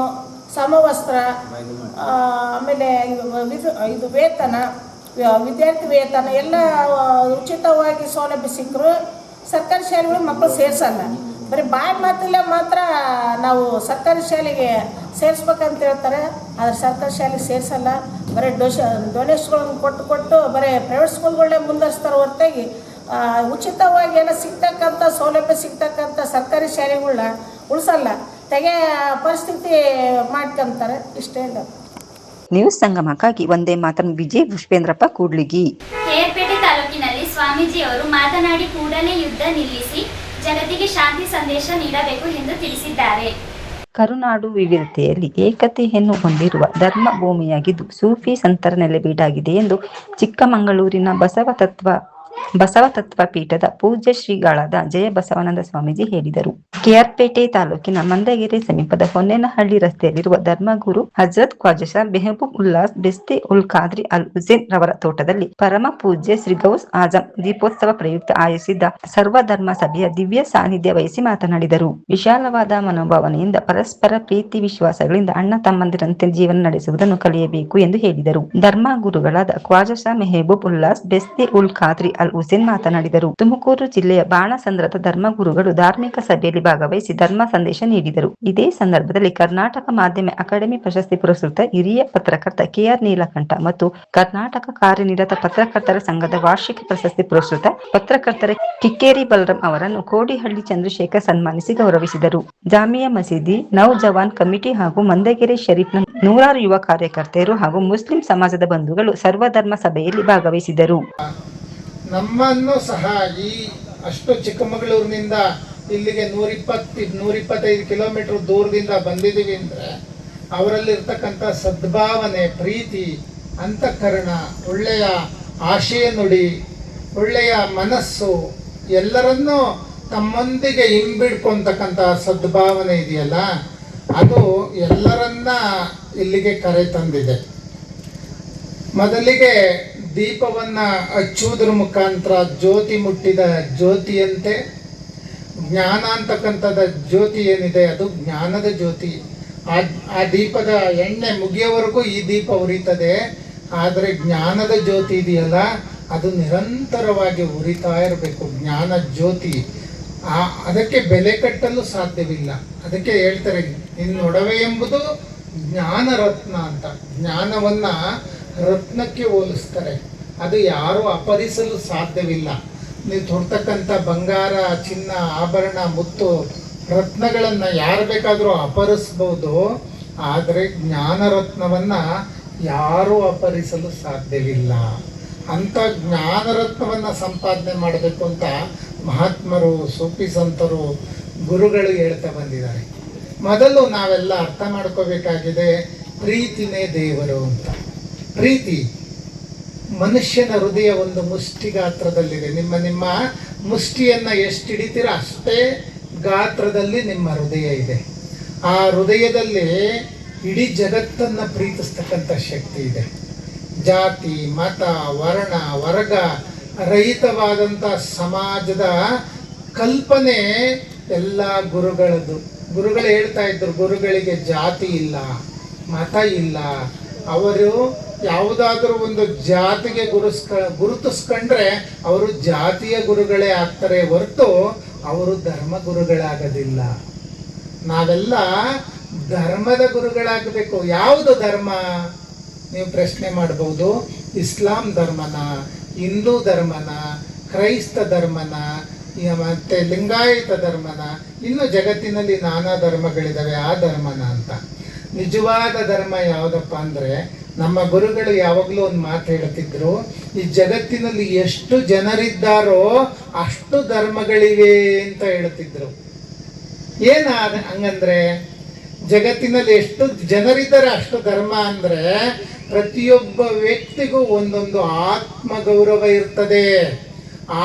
ಸಮವಸ್ತ್ರ, ಆಮೇಲೆ ಇದು ವೇತನ, ವಿದ್ಯಾರ್ಥಿ ವೇತನ ಎಲ್ಲ ಉಚಿತವಾಗಿ ಸೌಲಭ್ಯ ಸಿಕ್ಕರು ಸರ್ಕಾರಿ ಶಾಲೆಗಳು ಮಕ್ಕಳು ಸೇರಿಸಲ್ಲ. ಬರೀ ಬಾಯಿ ಮಾತಲ್ಲೇ ಮಾತ್ರ ನಾವು ಸರ್ಕಾರಿ ಶಾಲೆಗೆ ಸೇರಿಸ್ಬೇಕಂತ ಹೇಳ್ತಾರೆ, ಆದರೆ ಸರ್ಕಾರಿ ಶಾಲೆಗೆ ಸೇರಿಸಲ್ಲ. ಬರೀ ಡೊನೇಷನ್ಗಳನ್ನು ಕೊಟ್ಟು ಬರೀ ಪ್ರೈವೇಟ್ ಸ್ಕೂಲ್ಗಳನ್ನೇ ಮುಂದುವರಿಸ್ತಾರೆ ಹೊರತಾಗಿ ಉಚಿತವಾಗಿ ಏನೋ ಸಿಗ್ತಕ್ಕಂಥ ಸೌಲಭ್ಯ ಸಿಗ್ತಕ್ಕಂಥ ಸರ್ಕಾರಿ ಶಾಲೆಗಳನ್ನ ಉಳಿಸಲ್ಲ, ಪರಿಸ್ಥಿತಿ ಮಾಡ್ಕೊಂತಾರೆ. ಇಷ್ಟೇ ಇಲ್ಲ. ನ್ಯೂಸ್ ಸಂಗಮಕ್ಕಾಗಿ ಒಂದೇ ಮಾತನ್ನು ವಿಜಯ್ ಪುಷ್ಪೇಂದ್ರಪ್ಪ ಕೂಡ್ಲಿಗಿ. ಕೇರ್ಪೇಟೆ ತಾಲೂಕಿನಲ್ಲಿ ಸ್ವಾಮೀಜಿಯವರು ಮಾತನಾಡಿ ಕೂಡಲೇ ಯುದ್ಧ ನಿಲ್ಲಿಸಿ ಜಗತ್ತಿಗೆ ಶಾಂತಿ ಸಂದೇಶ ನೀಡಬೇಕು ಎಂದು ತಿಳಿಸಿದ್ದಾರೆ. ಕರುನಾಡು ವಿವಿಧತೆಯಲ್ಲಿ ಏಕತೆಯನ್ನು ಹೊಂದಿರುವ ಧರ್ಮ ಭೂಮಿಯಾಗಿದ್ದು ಸೂಫಿ ಸಂತರ ನೆಲೆಬೀಡಾಗಿದೆ ಎಂದು ಚಿಕ್ಕಮಗಳೂರಿನ ಬಸವ ತತ್ವ ಬಸವ ತತ್ವ ಪೀಠದ ಪೂಜ್ಯ ಶ್ರೀಗಳಾದ ಜಯ ಬಸವಾನಂದ ಸ್ವಾಮೀಜಿ ಹೇಳಿದರು. ಕೆಆರ್ಪೇಟೆ ತಾಲೂಕಿನ ಮಂದಗೆರೆ ಸಮೀಪದ ಹೊನ್ನೇನಹಳ್ಳಿ ರಸ್ತೆಯಲ್ಲಿರುವ ಧರ್ಮಗುರು ಹಜರತ್ ಖ್ವಾಜಾ ಮೆಹಬೂಬ್ ಉಲ್ಲಾಸ್ ಬೆಸ್ತೆ ಉಲ್ ಖಾದ್ರಿ ಅಲ್ ಹುಸೇನ್ ರವರ ತೋಟದಲ್ಲಿ ಪರಮ ಪೂಜ್ಯ ಶ್ರೀ ಗೌಸ್ ಆಜಂ ದೀಪೋತ್ಸವ ಪ್ರಯುಕ್ತ ಆಯೋಜಿಸಿದ್ದ ಸರ್ವಧರ್ಮ ಸಭೆಯ ದಿವ್ಯ ಸಾನ್ನಿಧ್ಯ ವಹಿಸಿ ಮಾತನಾಡಿದರು. ವಿಶಾಲವಾದ ಮನೋಭಾವನೆಯಿಂದ ಪರಸ್ಪರ ಪ್ರೀತಿ ವಿಶ್ವಾಸಗಳಿಂದ ಅಣ್ಣ ತಮ್ಮಂದಿರಂತೆ ಜೀವನ ನಡೆಸುವುದನ್ನು ಕಲಿಯಬೇಕು ಎಂದು ಹೇಳಿದರು. ಧರ್ಮ ಗುರುಗಳಾದ ಖ್ವಾಜಾ ಮೆಹಬೂಬ್ ಉಲ್ಲಾಸ್ ಬೆಸ್ತೆ ಉಲ್ ಖಾದ್ರಿ ಅಲ್ ಹುಸೇನ್ ಮಾತನಾಡಿದರು. ತುಮಕೂರು ಜಿಲ್ಲೆಯ ಬಾಣಸಂದ್ರದ ಧರ್ಮಗುರುಗಳು ಧಾರ್ಮಿಕ ಸಭೆಯಲ್ಲಿ ಭಾಗವಹಿಸಿ ಧರ್ಮ ಸಂದೇಶ ನೀಡಿದರು. ಇದೇ ಸಂದರ್ಭದಲ್ಲಿ ಕರ್ನಾಟಕ ಮಾಧ್ಯಮ ಅಕಾಡೆಮಿ ಪ್ರಶಸ್ತಿ ಪುರಸ್ಕೃತ ಹಿರಿಯ ಪತ್ರಕರ್ತ ಕೆಆರ್ ನೀಲಕಂಠ ಮತ್ತು ಕರ್ನಾಟಕ ಕಾರ್ಯನಿರತ ಪತ್ರಕರ್ತರ ಸಂಘದ ವಾರ್ಷಿಕ ಪ್ರಶಸ್ತಿ ಪುರಸ್ಕೃತ ಪತ್ರಕರ್ತರ ಕಿಕ್ಕೇರಿ ಬಲರಾಮ್ ಅವರನ್ನು ಕೋಡಿಹಳ್ಳಿ ಚಂದ್ರಶೇಖರ್ ಸನ್ಮಾನಿಸಿ ಗೌರವಿಸಿದರು. ಜಾಮಿಯಾ ಮಸೀದಿ ನೌಜವಾನ್ ಕಮಿಟಿ ಹಾಗೂ ಮಂದಗೆರೆ ಶರೀಫ್ನ ನೂರಾರು ಯುವ ಕಾರ್ಯಕರ್ತರು ಹಾಗೂ ಮುಸ್ಲಿಂ ಸಮಾಜದ ಬಂಧುಗಳು ಸರ್ವಧರ್ಮ ಸಭೆಯಲ್ಲಿ ಭಾಗವಹಿಸಿದರು. ನಮ್ಮನ್ನು ಸಹ ಈ ಅಷ್ಟು ಚಿಕ್ಕಮಗಳೂರಿನಿಂದ ಇಲ್ಲಿಗೆ 125 ಕಿಲೋಮೀಟರ್ ದೂರದಿಂದ ಬಂದಿದ್ದೀವಿ ಅಂದರೆ ಅವರಲ್ಲಿರ್ತಕ್ಕಂಥ ಸದ್ಭಾವನೆ, ಪ್ರೀತಿ, ಅಂತಃಕರಣ, ಒಳ್ಳೆಯ ಆಶಯ ನುಡಿ, ಒಳ್ಳೆಯ ಮನಸ್ಸು, ಎಲ್ಲರನ್ನೂ ತಮ್ಮೊಂದಿಗೆ ಹಿಂಬಿಡ್ಕೊತಕ್ಕಂಥ ಸದ್ಭಾವನೆ ಇದೆಯಲ್ಲ, ಅದು ಎಲ್ಲರನ್ನ ಇಲ್ಲಿಗೆ ಕರೆ ತಂದಿದೆ. ಮೊದಲಿಗೆ ದೀಪವನ್ನು ಹಚ್ಚುವುದರ ಮುಖಾಂತರ ಜ್ಯೋತಿ ಮುಟ್ಟಿದ ಜ್ಯೋತಿಯಂತೆ ಜ್ಞಾನ ಅಂತಕ್ಕಂಥದ್ದು ಜ್ಯೋತಿ ಏನಿದೆ ಅದು ಜ್ಞಾನದ ಜ್ಯೋತಿ. ಆ ದೀಪದ ಎಣ್ಣೆ ಮುಗಿಯೋವರೆಗೂ ಈ ದೀಪ ಉರಿತದೆ. ಆದರೆ ಜ್ಞಾನದ ಜ್ಯೋತಿ ಇದೆಯಲ್ಲ ಅದು ನಿರಂತರವಾಗಿ ಉರಿತಾ ಇರಬೇಕು. ಜ್ಞಾನ ಜ್ಯೋತಿ ಅದಕ್ಕೆ ಬೆಲೆ ಕಟ್ಟಲು ಸಾಧ್ಯವಿಲ್ಲ. ಅದಕ್ಕೆ ಹೇಳ್ತಾರೆ ನಿನ್ನ ಒಡವೆ ಎಂಬುದು ಜ್ಞಾನ ರತ್ನ ಅಂತ. ಜ್ಞಾನವನ್ನ ರತ್ನಕ್ಕೆ ಹೋಲಿಸ್ತಾರೆ. ಅದು ಯಾರೂ ಅಪಹರಿಸಲು ಸಾಧ್ಯವಿಲ್ಲ. ನೀವು ತೊಡ್ತಕ್ಕಂಥ ಬಂಗಾರ, ಚಿನ್ನ, ಆಭರಣ, ಮುತ್ತು, ರತ್ನಗಳನ್ನು ಯಾರು ಬೇಕಾದರೂ ಅಪಹರಿಸ್ಬೋದು. ಆದರೆ ಜ್ಞಾನ ರತ್ನವನ್ನು ಯಾರೂ ಅಪಹರಿಸಲು ಸಾಧ್ಯವಿಲ್ಲ. ಅಂಥ ಜ್ಞಾನ ರತ್ನವನ್ನು ಸಂಪಾದನೆ ಮಾಡಬೇಕು ಅಂತ ಮಹಾತ್ಮರು, ಸೂಫಿ ಸಂತರು, ಗುರುಗಳು ಹೇಳ್ತಾ ಬಂದಿದ್ದಾರೆ. ಮೊದಲು ನಾವೆಲ್ಲ ಅರ್ಥ ಮಾಡ್ಕೋಬೇಕಾಗಿದೆ, ಪ್ರೀತಿನೇ ದೇವರು ಅಂತ. ಪ್ರೀತಿ ಮನುಷ್ಯನ ಹೃದಯ ಒಂದು ಮುಷ್ಟಿ ಗಾತ್ರದಲ್ಲಿದೆ. ನಿಮ್ಮ ಮುಷ್ಟಿಯನ್ನು ಎಷ್ಟು ಹಿಡಿತೀರ ಅಷ್ಟೇ ಗಾತ್ರದಲ್ಲಿ ನಿಮ್ಮ ಹೃದಯ ಇದೆ. ಆ ಹೃದಯದಲ್ಲಿ ಇಡೀ ಜಗತ್ತನ್ನು ಪ್ರೀತಿಸ್ತಕ್ಕಂಥ ಶಕ್ತಿ ಇದೆ. ಜಾತಿ, ಮತ, ವರ್ಣ, ವರ್ಗ ರಹಿತವಾದಂಥ ಸಮಾಜದ ಕಲ್ಪನೆ ಎಲ್ಲ ಗುರುಗಳದ್ದು. ಗುರುಗಳು ಹೇಳ್ತಾ ಇದ್ರು, ಗುರುಗಳಿಗೆ ಜಾತಿ ಇಲ್ಲ, ಮತ ಇಲ್ಲ. ಅವರು ಯಾವುದಾದ್ರೂ ಒಂದು ಜಾತಿಗೆ ಗುರುತಿಸ್ಕೊಂಡ್ರೆ ಅವರು ಜಾತಿಯ ಗುರುಗಳೇ ಆಗ್ತಾರೆ ಹೊರತು ಅವರು ಧರ್ಮ ಗುರುಗಳಾಗೋದಿಲ್ಲ. ನಾವೆಲ್ಲ ಧರ್ಮದ ಗುರುಗಳಾಗಬೇಕು. ಯಾವುದು ಧರ್ಮ ನೀವು ಪ್ರಶ್ನೆ ಮಾಡ್ಬೋದು. ಇಸ್ಲಾಂ ಧರ್ಮನ, ಹಿಂದೂ ಧರ್ಮನ, ಕ್ರೈಸ್ತ ಧರ್ಮನ, ಮತ್ತೆ ಲಿಂಗಾಯತ ಧರ್ಮನ, ಇನ್ನು ಜಗತ್ತಿನಲ್ಲಿ ನಾನಾ ಧರ್ಮಗಳಿದ್ದಾವೆ, ಆ ಧರ್ಮನ ಅಂತ. ನಿಜವಾದ ಧರ್ಮ ಯಾವುದಪ್ಪ ಅಂದರೆ, ನಮ್ಮ ಗುರುಗಳು ಯಾವಾಗಲೂ ಒಂದು ಮಾತು ಹೇಳ್ತಿದ್ರು, ಈ ಜಗತ್ತಿನಲ್ಲಿ ಎಷ್ಟು ಜನರಿದ್ದಾರೋ ಅಷ್ಟು ಧರ್ಮಗಳಿವೆ ಅಂತ ಹೇಳ್ತಿದ್ರು. ಹಂಗಂದ್ರೆ ಜಗತ್ತಿನಲ್ಲಿ ಎಷ್ಟು ಜನರಿದ್ದಾರೆ ಅಷ್ಟು ಧರ್ಮ ಅಂದರೆ ಪ್ರತಿಯೊಬ್ಬ ವ್ಯಕ್ತಿಗೂ ಒಂದೊಂದು ಆತ್ಮಗೌರವ ಇರ್ತದೆ,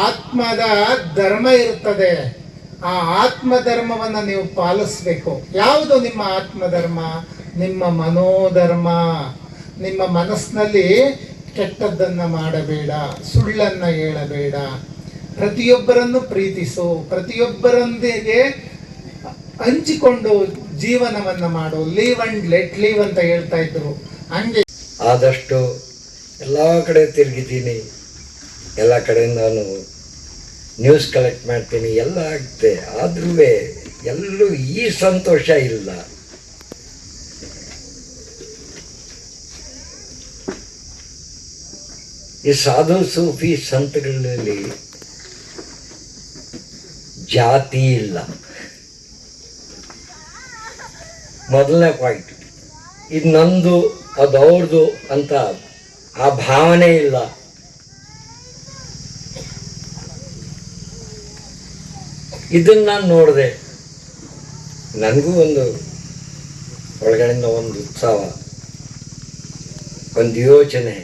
ಆತ್ಮದ ಧರ್ಮ ಇರ್ತದೆ. ಆ ಆತ್ಮಧರ್ಮವನ್ನು ನೀವು ಪಾಲಿಸ್ಬೇಕು. ಯಾವುದು ನಿಮ್ಮ ಆತ್ಮಧರ್ಮ? ನಿಮ್ಮ ಮನೋಧರ್ಮ. ನಿಮ್ಮ ಮನಸ್ಸಿನಲ್ಲಿ ಕೆಟ್ಟದ್ದನ್ನು ಮಾಡಬೇಡ, ಸುಳ್ಳನ್ನು ಹೇಳಬೇಡ, ಪ್ರತಿಯೊಬ್ಬರನ್ನು ಪ್ರೀತಿಸು, ಪ್ರತಿಯೊಬ್ಬರೊಂದಿಗೆ ಹಂಚಿಕೊಂಡು ಜೀವನವನ್ನು ಮಾಡು. ಲೀವ್ ಅಂಡ್ ಲೆಟ್ ಲೀವ್ ಅಂತ ಹೇಳ್ತಾ ಇದ್ರು. ಹಂಗೆ ಆದಷ್ಟು ಎಲ್ಲ ಕಡೆ ತಿರುಗಿದ್ದೀನಿ, ಎಲ್ಲ ಕಡೆ ನಾನು ನ್ಯೂಸ್ ಕಲೆಕ್ಟ್ ಮಾಡ್ತೀನಿ, ಎಲ್ಲ ಆಗ್ತದೆ. ಆದ್ರೂ ಎಲ್ಲೂ ಈ ಸಂತೋಷ ಇಲ್ಲ. ಈ ಸಾಧು ಸೂಫಿ ಸಂತಗಳಲ್ಲಿ ಜಾತಿ ಇಲ್ಲ. ಮೊದಲನೇ ಪಾಯಿಂಟ್. ಇದು ನಂದು ಅದು ಅವ್ರದ್ದು ಅಂತ ಆ ಭಾವನೆ ಇಲ್ಲ. ಇದನ್ನು ನಾನು ನೋಡಿದೆ, ನನಗೂ ಒಂದು ಒಳಗಡೆಯಿಂದ ಒಂದು ಉತ್ಸಾಹ, ಒಂದು ಯೋಚನೆ.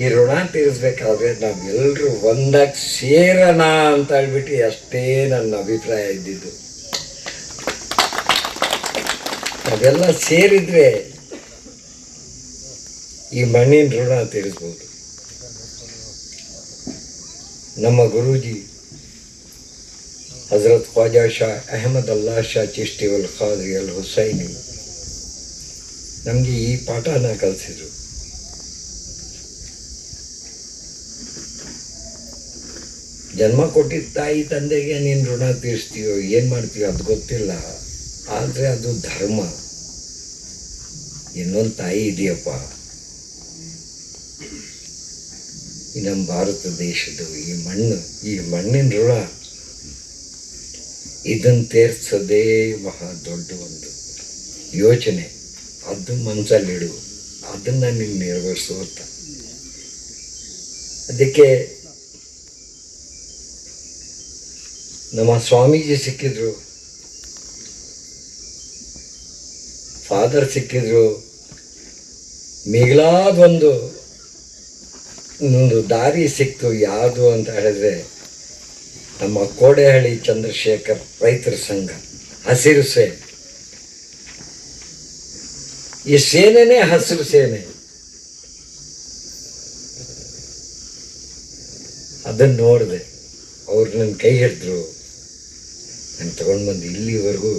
ಈ ಋಣ ತೀರಿಸ್ಬೇಕಾದ್ರೆ ನಾವೆಲ್ಲರೂ ಒಂದಾಗಿ ಸೇರೋಣ ಅಂತ ಹೇಳ್ಬಿಟ್ಟು ಅಷ್ಟೇ ನನ್ನ ಅಭಿಪ್ರಾಯ ಇದ್ದಿದ್ದು. ನಾವೆಲ್ಲ ಸೇರಿದ್ರೆ ಈ ಮಣ್ಣಿನ ಋಣ ತೀರಿಸ್ಬೋದು. ನಮ್ಮ ಗುರೂಜಿ ಹಜರತ್ ಖ್ವಾಜಾ ಶಾ ಅಹಮದ್ ಅಲ್ಲಾ ಶಾ ಚಿಶ್ತಿ ಅಲ್ ಖಾದ್ರಿ ಅಲ್ ಹುಸೈನಿ ನಮಗೆ ಈ ಪಾಠನ ಕಲಿಸಿದ್ರು. ಜನ್ಮ ಕೊಟ್ಟಿದ್ದ ತಾಯಿ ತಂದೆಗೆ ನೀನು ಋಣ ತೀರಿಸ್ತೀಯೋ ಏನು ಮಾಡ್ತೀಯೋ ಅದು ಗೊತ್ತಿಲ್ಲ, ಆದರೆ ಅದು ಧರ್ಮ. ಇನ್ನೊಂದು ತಾಯಿ ಇದೆಯಪ್ಪ, ಈ ನಮ್ಮ ಭಾರತ ದೇಶದ್ದು ಈ ಮಣ್ಣಿನ ಋಣ ಇದನ್ನು ತೀರ್ಸೋದೇ ಮಹಾ ದೊಡ್ಡ ಒಂದು ಯೋಚನೆ. ಅದು ಮನಸ್ಸಲ್ಲಿಡು, ಅದನ್ನು ನೀನು ನೆರವೇರಿಸು ಅಂತ. ಅದಕ್ಕೆ ನಮ್ಮ ಸ್ವಾಮೀಜಿ ಸಿಕ್ಕಿದ್ರು, ಫಾದರ್ ಸಿಕ್ಕಿದ್ರು. ಮಿಗಿಲಾದ ಒಂದು ದಾರಿ ಸಿಕ್ತು. ಯಾವುದು ಅಂತ ಹೇಳಿದ್ರೆ ನಮ್ಮ ಕೋಡೆಹಳ್ಳಿ ಚಂದ್ರಶೇಖರ್ ರೈತರ ಸಂಘ, ಹಸಿರು ಸೇನೆ. ಈ ಸೇನೆನೇ ಹಸಿರು ಸೇನೆ. ಅದನ್ನು ನೋಡಿದೆ. ಅವ್ರು ನನ್ನ ಕೈ ಹಿಡಿದ್ರು, ನಾನು ತಗೊಂಡು ಬಂದು ಇಲ್ಲಿವರೆಗೂ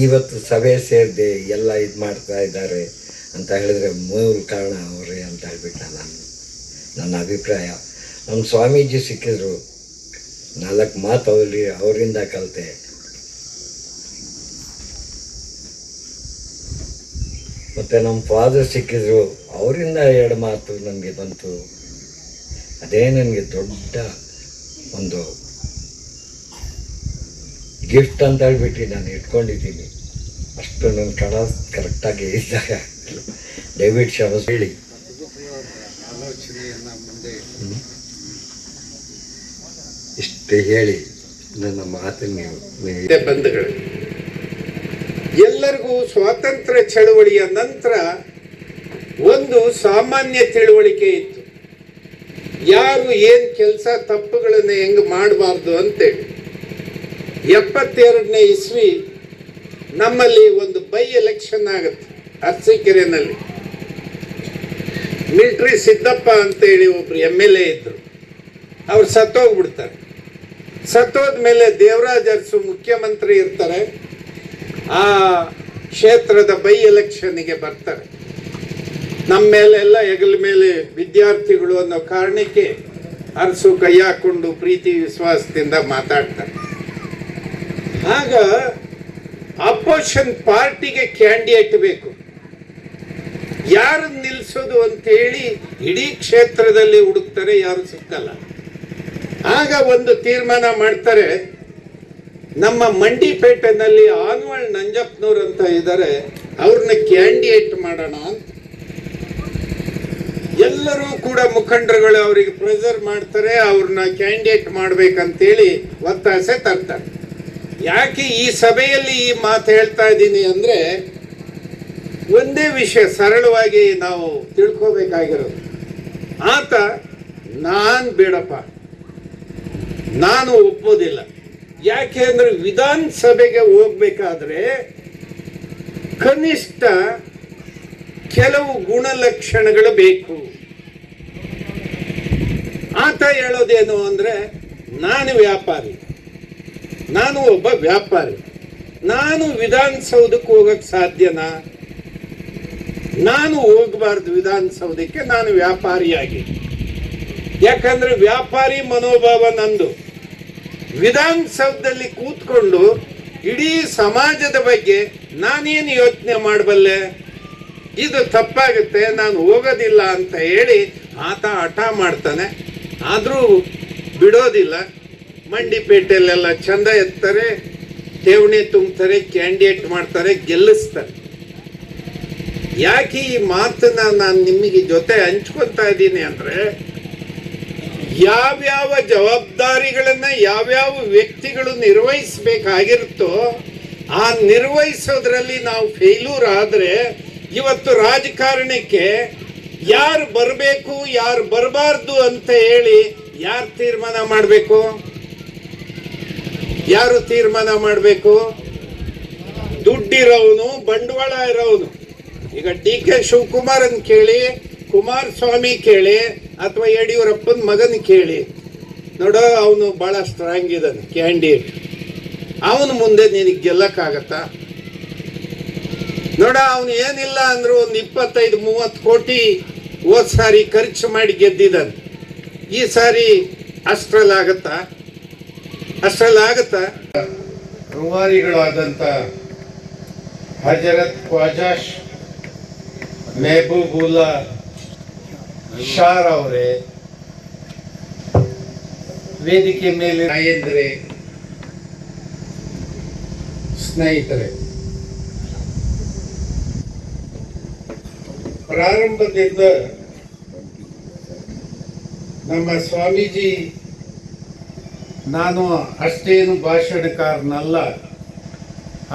ಇವತ್ತು ಸಭೆ ಸೇರಿದೆ ಎಲ್ಲ ಇದು ಮಾಡ್ತಾ ಇದ್ದಾರೆ ಅಂತ ಹೇಳಿದ್ರೆ ಮೂಲ ಕಾರಣ ಅವರೇ ಅಂತ ಹೇಳ್ಬಿಟ್ಟು ನನ್ನ ಅಭಿಪ್ರಾಯ. ನಮ್ಮ ಸ್ವಾಮೀಜಿ ಸಿಕ್ಕಿದ್ರು, 4 ಮಾತು ಅವರಿಂದ ಕಲಿತೆ. ಮತ್ತು ನಮ್ಮ ಫಾದರ್ ಸಿಕ್ಕಿದ್ರು, ಅವರಿಂದ 2 ಮಾತು ನನಗೆ ಬಂತು. ಅದೇ ನನಗೆ ದೊಡ್ಡ ಒಂದು ಗಿಫ್ಟ್ ಅಂತ ಹೇಳ್ಬಿಟ್ಟು ನಾನು ಇಟ್ಕೊಂಡಿದ್ದೀನಿ. ಅಷ್ಟು ನನ್ನ ಕಣ ಕರೆಕ್ಟಾಗಿ ಇದ್ದಾಗ ದಯವಿಟ್ಟು ಕ್ಷಮಿಸಿ ಹೇಳಿ. ಇಷ್ಟೇ ಹೇಳಿ ನನ್ನ ಮಾತನ್ನು ನೀವು ಬಂಧುಗಳು, ಎಲ್ಲರಿಗೂ ಸ್ವಾತಂತ್ರ್ಯ ಚಳವಳಿಯ ನಂತರ ಒಂದು ಸಾಮಾನ್ಯ ತಿಳುವಳಿಕೆ ಇತ್ತು. ಯಾರು ಏನು ಕೆಲಸ ತಪ್ಪುಗಳನ್ನು ಹೆಂಗೆ ಮಾಡಬಾರ್ದು ಅಂತೇಳಿ 72ನೇ ಇಸ್ವಿ ನಮ್ಮಲ್ಲಿ ಒಂದು ಬೈ ಎಲೆಕ್ಷನ್ ಆಗುತ್ತೆ ಅರಸೀಕೆರೆನಲ್ಲಿ. ಮಿಲ್ಟ್ರಿ ಸಿದ್ದಪ್ಪ ಅಂತೇಳಿ ಒಬ್ರು MLA ಇದ್ರು, ಅವ್ರು ಸತ್ತೋಗ್ಬಿಡ್ತಾರೆ. ಸತ್ತೋದ್ಮೇಲೆ ದೇವರಾಜ್ ಅರಸು ಮುಖ್ಯಮಂತ್ರಿ ಇರ್ತಾರೆ. ಆ ಕ್ಷೇತ್ರದ ಬೈ ಎಲೆಕ್ಷನ್ಗೆ ಬರ್ತಾರೆ. ನಮ್ಮ ಮೇಲೆಲ್ಲ ಹೆಗಲ ಮೇಲೆ ವಿದ್ಯಾರ್ಥಿಗಳು ಅನ್ನೋ ಕಾರಣಕ್ಕೆ ಅರಸು ಕೈ ಹಾಕೊಂಡು ಪ್ರೀತಿ ವಿಶ್ವಾಸದಿಂದ ಮಾತಾಡ್ತಾರೆ. ಆಗ ಅಪೋಸಿಷನ್ ಪಾರ್ಟಿಗೆ ಕ್ಯಾಂಡಿಡೇಟ್ ಬೇಕು, ಯಾರನ್ನು ನಿಲ್ಲಿಸೋದು ಅಂತೇಳಿ ಇಡೀ ಕ್ಷೇತ್ರದಲ್ಲಿ ಹುಡುಕ್ತಾರೆ, ಯಾರು ಸಿಕ್ಕಲ್ಲ. ಆಗ ಒಂದು ತೀರ್ಮಾನ ಮಾಡ್ತಾರೆ, ನಮ್ಮ ಮಂಡಿಪೇಟೆನಲ್ಲಿ ಆನ್ವಳ್ ನಂಜಪ್ಪನವ್ರು ಅಂತ ಇದ್ದಾರೆ, ಅವ್ರನ್ನ ಕ್ಯಾಂಡಿಡೇಟ್ ಮಾಡೋಣ ಅಂತ. ಎಲ್ಲರೂ ಕೂಡ ಮುಖಂಡರುಗಳು ಅವರಿಗೆ ಪ್ರೆಸರ್ ಮಾಡ್ತಾರೆ, ಅವ್ರನ್ನ ಕ್ಯಾಂಡಿಡೇಟ್ ಮಾಡ್ಬೇಕಂತೇಳಿ ಒತ್ತಾಸೆ ತರ್ತಾರೆ. ಯಾಕೆ ಈ ಸಭೆಯಲ್ಲಿ ಈ ಮಾತು ಹೇಳ್ತಾ ಇದ್ದೀನಿ ಅಂದ್ರೆ, ಒಂದೇ ವಿಷಯ ಸರಳವಾಗಿ ನಾವು ತಿಳ್ಕೋಬೇಕಾಗಿರೋದು. ಆತ ನಾನು ಬೇಡಪ್ಪ, ನಾನು ಒಪ್ಪೋದಿಲ್ಲ. ಯಾಕೆ ಅಂದ್ರೆ ವಿಧಾನಸಭೆಗೆ ಹೋಗ್ಬೇಕಾದ್ರೆ ಕನಿಷ್ಠ ಕೆಲವು ಗುಣಲಕ್ಷಣಗಳು ಬೇಕು. ಆತ ಹೇಳೋದೇನು ಅಂದ್ರೆ, ನಾನು ವ್ಯಾಪಾರಿ, ನಾನು ಒಬ್ಬ ವ್ಯಾಪಾರಿ, ನಾನು ವಿಧಾನಸೌಧಕ್ಕೆ ಹೋಗಕ್ಕೆ ಸಾಧ್ಯನಾ? ನಾನು ಹೋಗಬಾರ್ದು ವಿಧಾನಸೌಧಕ್ಕೆ, ನಾನು ವ್ಯಾಪಾರಿಯಾಗಿ. ಯಾಕಂದ್ರೆ ವ್ಯಾಪಾರಿ ಮನೋಭಾವ ನಂದು. ವಿಧಾನಸೌಧದಲ್ಲಿ ಕೂತ್ಕೊಂಡು ಇಡೀ ಸಮಾಜದ ಬಗ್ಗೆ ನಾನೇನು ಯೋಚನೆ ಮಾಡಬಲ್ಲೆ? ಇದು ತಪ್ಪಾಗುತ್ತೆ, ನಾನು ಹೋಗೋದಿಲ್ಲ ಅಂತ ಹೇಳಿ ಆತ ಹಠ ಮಾಡ್ತಾನೆ. ಆದರೂ ಬಿಡೋದಿಲ್ಲ. ಮಂಡಿಪೇಟೆಯಲ್ಲೆಲ್ಲ ಚಂದ ಎತ್ತಾರೆ, ಠೇವಣಿ ತುಂಬ್ತಾರೆ, ಕ್ಯಾಂಡಿಡೇಟ್ ಮಾಡ್ತಾರೆ, ಗೆಲ್ಲಿಸ್ತಾರೆ. ಯಾಕೆ ಈ ಮಾತನ್ನ ನಾನು ನಿಮಗೆ ಜೊತೆ ಹಂಚ್ಕೊತಾ ಇದ್ದೀನಿ ಅಂದ್ರೆ, ಯಾವ್ಯಾವ ಜವಾಬ್ದಾರಿಗಳನ್ನ ಯಾವ್ಯಾವ ವ್ಯಕ್ತಿಗಳು ನಿರ್ವಹಿಸಬೇಕಾಗಿರುತ್ತೋ ಆ ನಿರ್ವಹಿಸೋದ್ರಲ್ಲಿ ನಾವು ಫೇಲ್ಯೂರ್ ಆದ್ರೆ ಇವತ್ತು ರಾಜಕಾರಣಕ್ಕೆ ಯಾರು ಬರಬೇಕು ಯಾರು ಬರಬಾರ್ದು ಅಂತ ಹೇಳಿ ಯಾರು ತೀರ್ಮಾನ ಮಾಡಬೇಕು? ಯಾರು ತೀರ್ಮಾನ ಮಾಡಬೇಕು? ದುಡ್ಡಿರೋನು, ಬಂಡವಾಳ ಇರೋನು. ಈಗ DK ಶಿವಕುಮಾರನ್ ಕೇಳಿ, ಕುಮಾರಸ್ವಾಮಿ ಕೇಳಿ, ಅಥವಾ ಯಡಿಯೂರಪ್ಪನ ಮಗನ್ ಕೇಳಿ, ನೋಡೋ ಅವನು ಬಹಳ ಸ್ಟ್ರಾಂಗ್ ಇದ್ದಾನೆ ಕ್ಯಾಂಡಿಡೇಟ್. ಅವನು ಮುಂದೆ ನಿನಗೆ ಗೆಲ್ಲಕ್ಕಾಗತ್ತಾ? ನೋಡ, ಅವನು ಏನಿಲ್ಲ ಅಂದ್ರು ಒಂದು 25-30 ಕೋಟಿ ಹೋದ್ ಸಾರಿ ಖರ್ಚು ಮಾಡಿ ಗೆದ್ದಿದ್ದಾನೆ. ಈ ಸಾರಿ ಅಷ್ಟರಲ್ಲಾಗತ್ತಾ? ರೂವಾರಿಗಳಾದಂಥ ಹಜರತ್ ಖ್ವಾಜಾ ಮೆಹಬೂಬುಲ್ಲಾ ಶಾರ್ ಅವರೇ, ವೇದಿಕೆ ಮೇಲೆ ನಾಯಂದ್ರೆ, ಸ್ನೇಹಿತರೆ, ಪ್ರಾರಂಭದಿಂದ ನಮ್ಮ ಸ್ವಾಮೀಜಿ, ನಾನು ಅಷ್ಟೇನು ಭಾಷಣಕಾರನಲ್ಲ,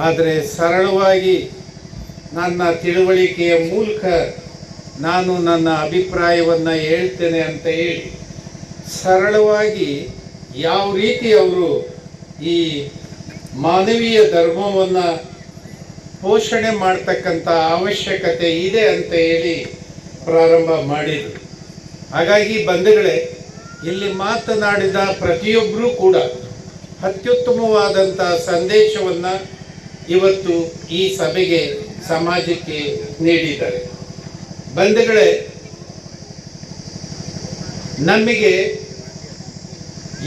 ಆದರೆ ಸರಳವಾಗಿ ನನ್ನ ತಿಳುವಳಿಕೆಯ ಮೂಲಕ ನಾನು ನನ್ನ ಅಭಿಪ್ರಾಯವನ್ನು ಹೇಳ್ತೇನೆ ಅಂತ ಹೇಳಿ ಸರಳವಾಗಿ ಯಾವ ರೀತಿ ಅವರು ಈ ಮಾನವೀಯ ಧರ್ಮವನ್ನು ಪೋಷಣೆ ಮಾಡ್ತಕ್ಕಂಥ ಅವಶ್ಯಕತೆ ಇದೆ ಅಂತ ಹೇಳಿ ಪ್ರಾರಂಭ ಮಾಡಿದರು. ಹಾಗಾಗಿ ಬಂಧುಗಳೇ, ಇಲ್ಲಿ ಮಾತನಾಡಿದ ಪ್ರತಿಯೊಬ್ಬರೂ ಕೂಡ ಅತ್ಯುತ್ತಮವಾದಂಥ ಸಂದೇಶವನ್ನು ಇವತ್ತು ಈ ಸಭೆಗೆ, ಸಮಾಜಕ್ಕೆ ನೀಡಿದ್ದಾರೆ. ಬಂಧುಗಳೇ, ನಮಗೆ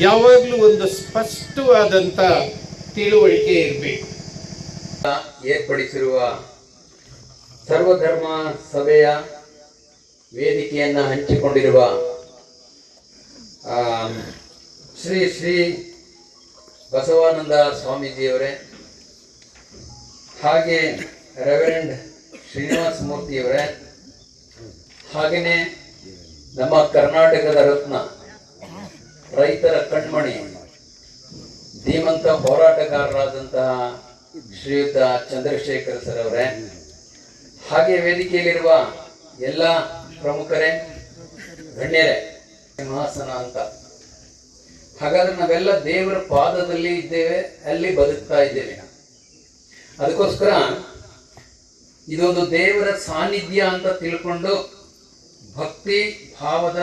ಯಾವಾಗಲೂ ಒಂದು ಸ್ಪಷ್ಟವಾದಂಥ ತಿಳುವಳಿಕೆ ಇರಬೇಕು. ಏರ್ಪಡಿಸಿರುವ ಸರ್ವಧರ್ಮ ಸಭೆಯ ವೇದಿಕೆಯನ್ನು ಹಂಚಿಕೊಂಡಿರುವ ಶ್ರೀ ಶ್ರೀ ಬಸವಾನಂದ ಸ್ವಾಮೀಜಿಯವರೇ, ಹಾಗೆ ರೆವರೆಂಡ್ ಶ್ರೀನಿವಾಸ ಮೂರ್ತಿಯವರೇ, ಹಾಗೆಯೇ ನಮ್ಮ ಕರ್ನಾಟಕದ ರತ್ನ, ರೈತರ ಕಣ್ಮಣಿ, ಧೀಮಂತ ಹೋರಾಟಗಾರರಾದಂತಹ ಶ್ರೀಯುತ ಚಂದ್ರಶೇಖರ್ ಸರ್ ಅವರೇ, ಹಾಗೆ ವೇದಿಕೆಯಲ್ಲಿರುವ ಎಲ್ಲ ಪ್ರಮುಖರೇ, ಗಣ್ಯರೇ, ಸಿಂಹಾಸನ ಅಂತ. ಹಾಗಾದ್ರೆ ನಾವೆಲ್ಲ ದೇವರ ಪಾದದಲ್ಲಿ ಇದ್ದೇವೆ, ಅಲ್ಲಿ ಬದುಕ್ತಾ ಇದ್ದೇವೆ. ಅದಕ್ಕೋಸ್ಕರ ಇದೊಂದು ದೇವರ ಸಾನ್ನಿಧ್ಯ ಅಂತ ತಿಳ್ಕೊಂಡು ಭಕ್ತಿ ಭಾವದ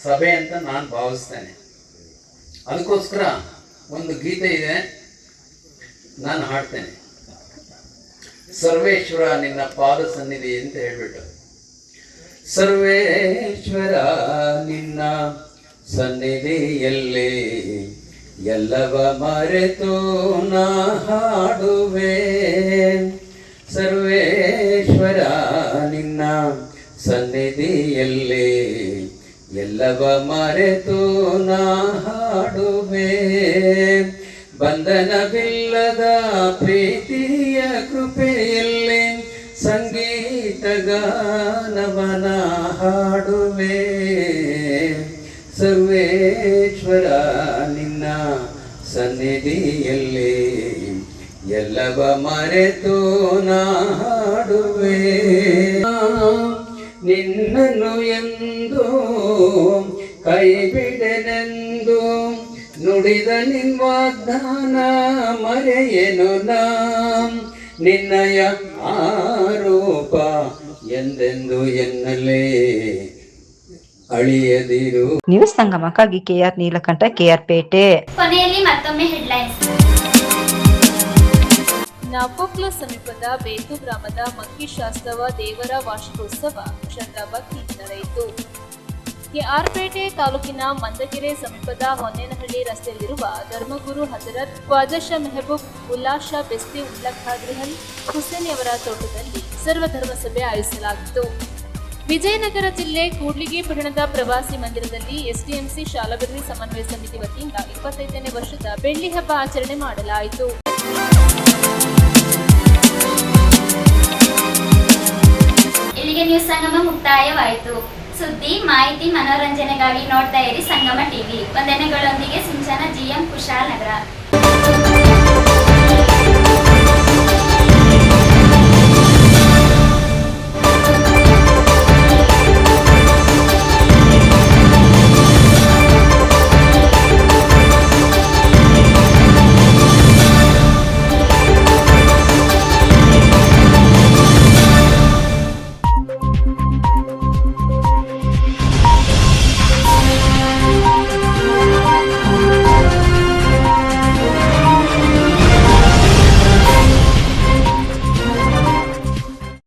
ಸಭೆ ಅಂತ ನಾನು ಭಾವಿಸ್ತೇನೆ. ಅದಕ್ಕೋಸ್ಕರ ಒಂದು ಗೀತೆ ಇದೆ, ನಾನು ಹಾಡ್ತೇನೆ. ಸರ್ವೇಶ್ವರ ನಿನ್ನ ಪಾದ ಸನ್ನಿಧಿ ಅಂತ ಹೇಳ್ಬಿಟ್ಟು, ಸರ್ವೇಶ್ವರ ನಿನ್ನ ಸನ್ನಿಧಿಯಲ್ಲಿ ಎಲ್ಲವ ಮರೆತು ನಾ ಹಾಡುವೆ. ಸರ್ವೇಶ್ವರ ನಿನ್ನ ಸನ್ನಿಧಿಯಲ್ಲಿ ಎಲ್ಲವ ಮರೆತು ನಾ ಹಾಡುವೆ. ಬಂಧನವಿಲ್ಲದ ಪ್ರೀತಿಯ ಕೃಪೆಯಲ್ಲಿ ಸಂಗೀತ ಗಾನವನ ಹಾಡುವೆ. ಸರ್ವೇಶ್ವರ ನಿನ್ನ ಸನ್ನಿಧಿಯಲ್ಲಿ ಎಲ್ಲವ ಮರೆತು ನಾ ಹಾಡುವೆ. ನಿನ್ನನ್ನು ಎಂದು ಕೈ ಬಿಡೆನೆಂದು ನುಡಿದ ನಿನ್ ವಾಗ್ದಾನ ಮರೆಯೇನು ನಾ. ನಿನ್ನಯ ಆರೋಪ ಎಂದೆಂದು ಎನ್ನಲೇ ಅಳಿಯದಿರು. ನ್ಯೂಸ್ ಸಂಗಮಕ್ಕಾಗಿ KR ನೀಲಕಂಠ, KR ಪೇಟೆ. ಕೊನೆಯಲ್ಲಿ ಮತ್ತೊಮ್ಮೆ ಹೆಡ್ಲೈನ್ಸ್. ನಾಪೋಕ್ಲ ಸಮೀಪದ ಬೇತು ಗ್ರಾಮದ ಮಕ್ಕಿಶಾಸ್ತವ ದೇವರ ವಾರ್ಷಿಕೋತ್ಸವ ಶ್ರದ್ಧಾ ಭಕ್ತಿಯಿಂದ ನಡೆಯಿತು. KR ಪೇಟೆ ತಾಲೂಕಿನ ಮಂದಗೆರೆ ಸಮೀಪದ ಹೊನ್ನೇನಹಳ್ಳಿ ರಸ್ತೆಯಲ್ಲಿರುವ ಧರ್ಮಗುರು ಹಜರತ್ ಖ್ವಾಜಾ ಶಾ ಮೆಹಬೂಬ್ ಉಲ್ಲಾ ಶಾ ಬೆಸ್ತಿ ಉಲ್ಲಾ ಖಾದ್ರಿಹಲ್ ಹುಸೇನಿಯವರ ತೋಟದಲ್ಲಿ ಸರ್ವಧರ್ಮ ಸಭೆ ಆಯೋಜಿಸಲಾಗಿತ್ತು. ವಿಜಯನಗರ ಜಿಲ್ಲೆ ಕೂಡ್ಲಿಗಿ ಪಟ್ಟಣದ ಪ್ರವಾಸಿ ಮಂದಿರದಲ್ಲಿ SDMC ಶಾಲಾಭಿವೃದ್ಧಿ ಸಮನ್ವಯ ಸಮಿತಿ ವತಿಯಿಂದ 25ನೇ ವರ್ಷದ ಬೆಳ್ಳಿ ಹಬ್ಬ ಆಚರಣೆ ಮಾಡಲಾಯಿತು. ಇಲ್ಲಿಗೆ ನ್ಯೂಸ್ ಸಂಗಮ ಮುಕ್ತಾಯವಾಯಿತು. ಸುದ್ದಿ, ಮಾಹಿತಿ, ಮನೋರಂಜನೆಗಾಗಿ ನೋಡ್ತಾ ಇರಿ ಸಂಗಮ ಟಿವಿ. ವಂದನೆಗಳೊಂದಿಗೆ ಸಿಂಚನ GM ಕುಶಾಲ್ ನಗರ.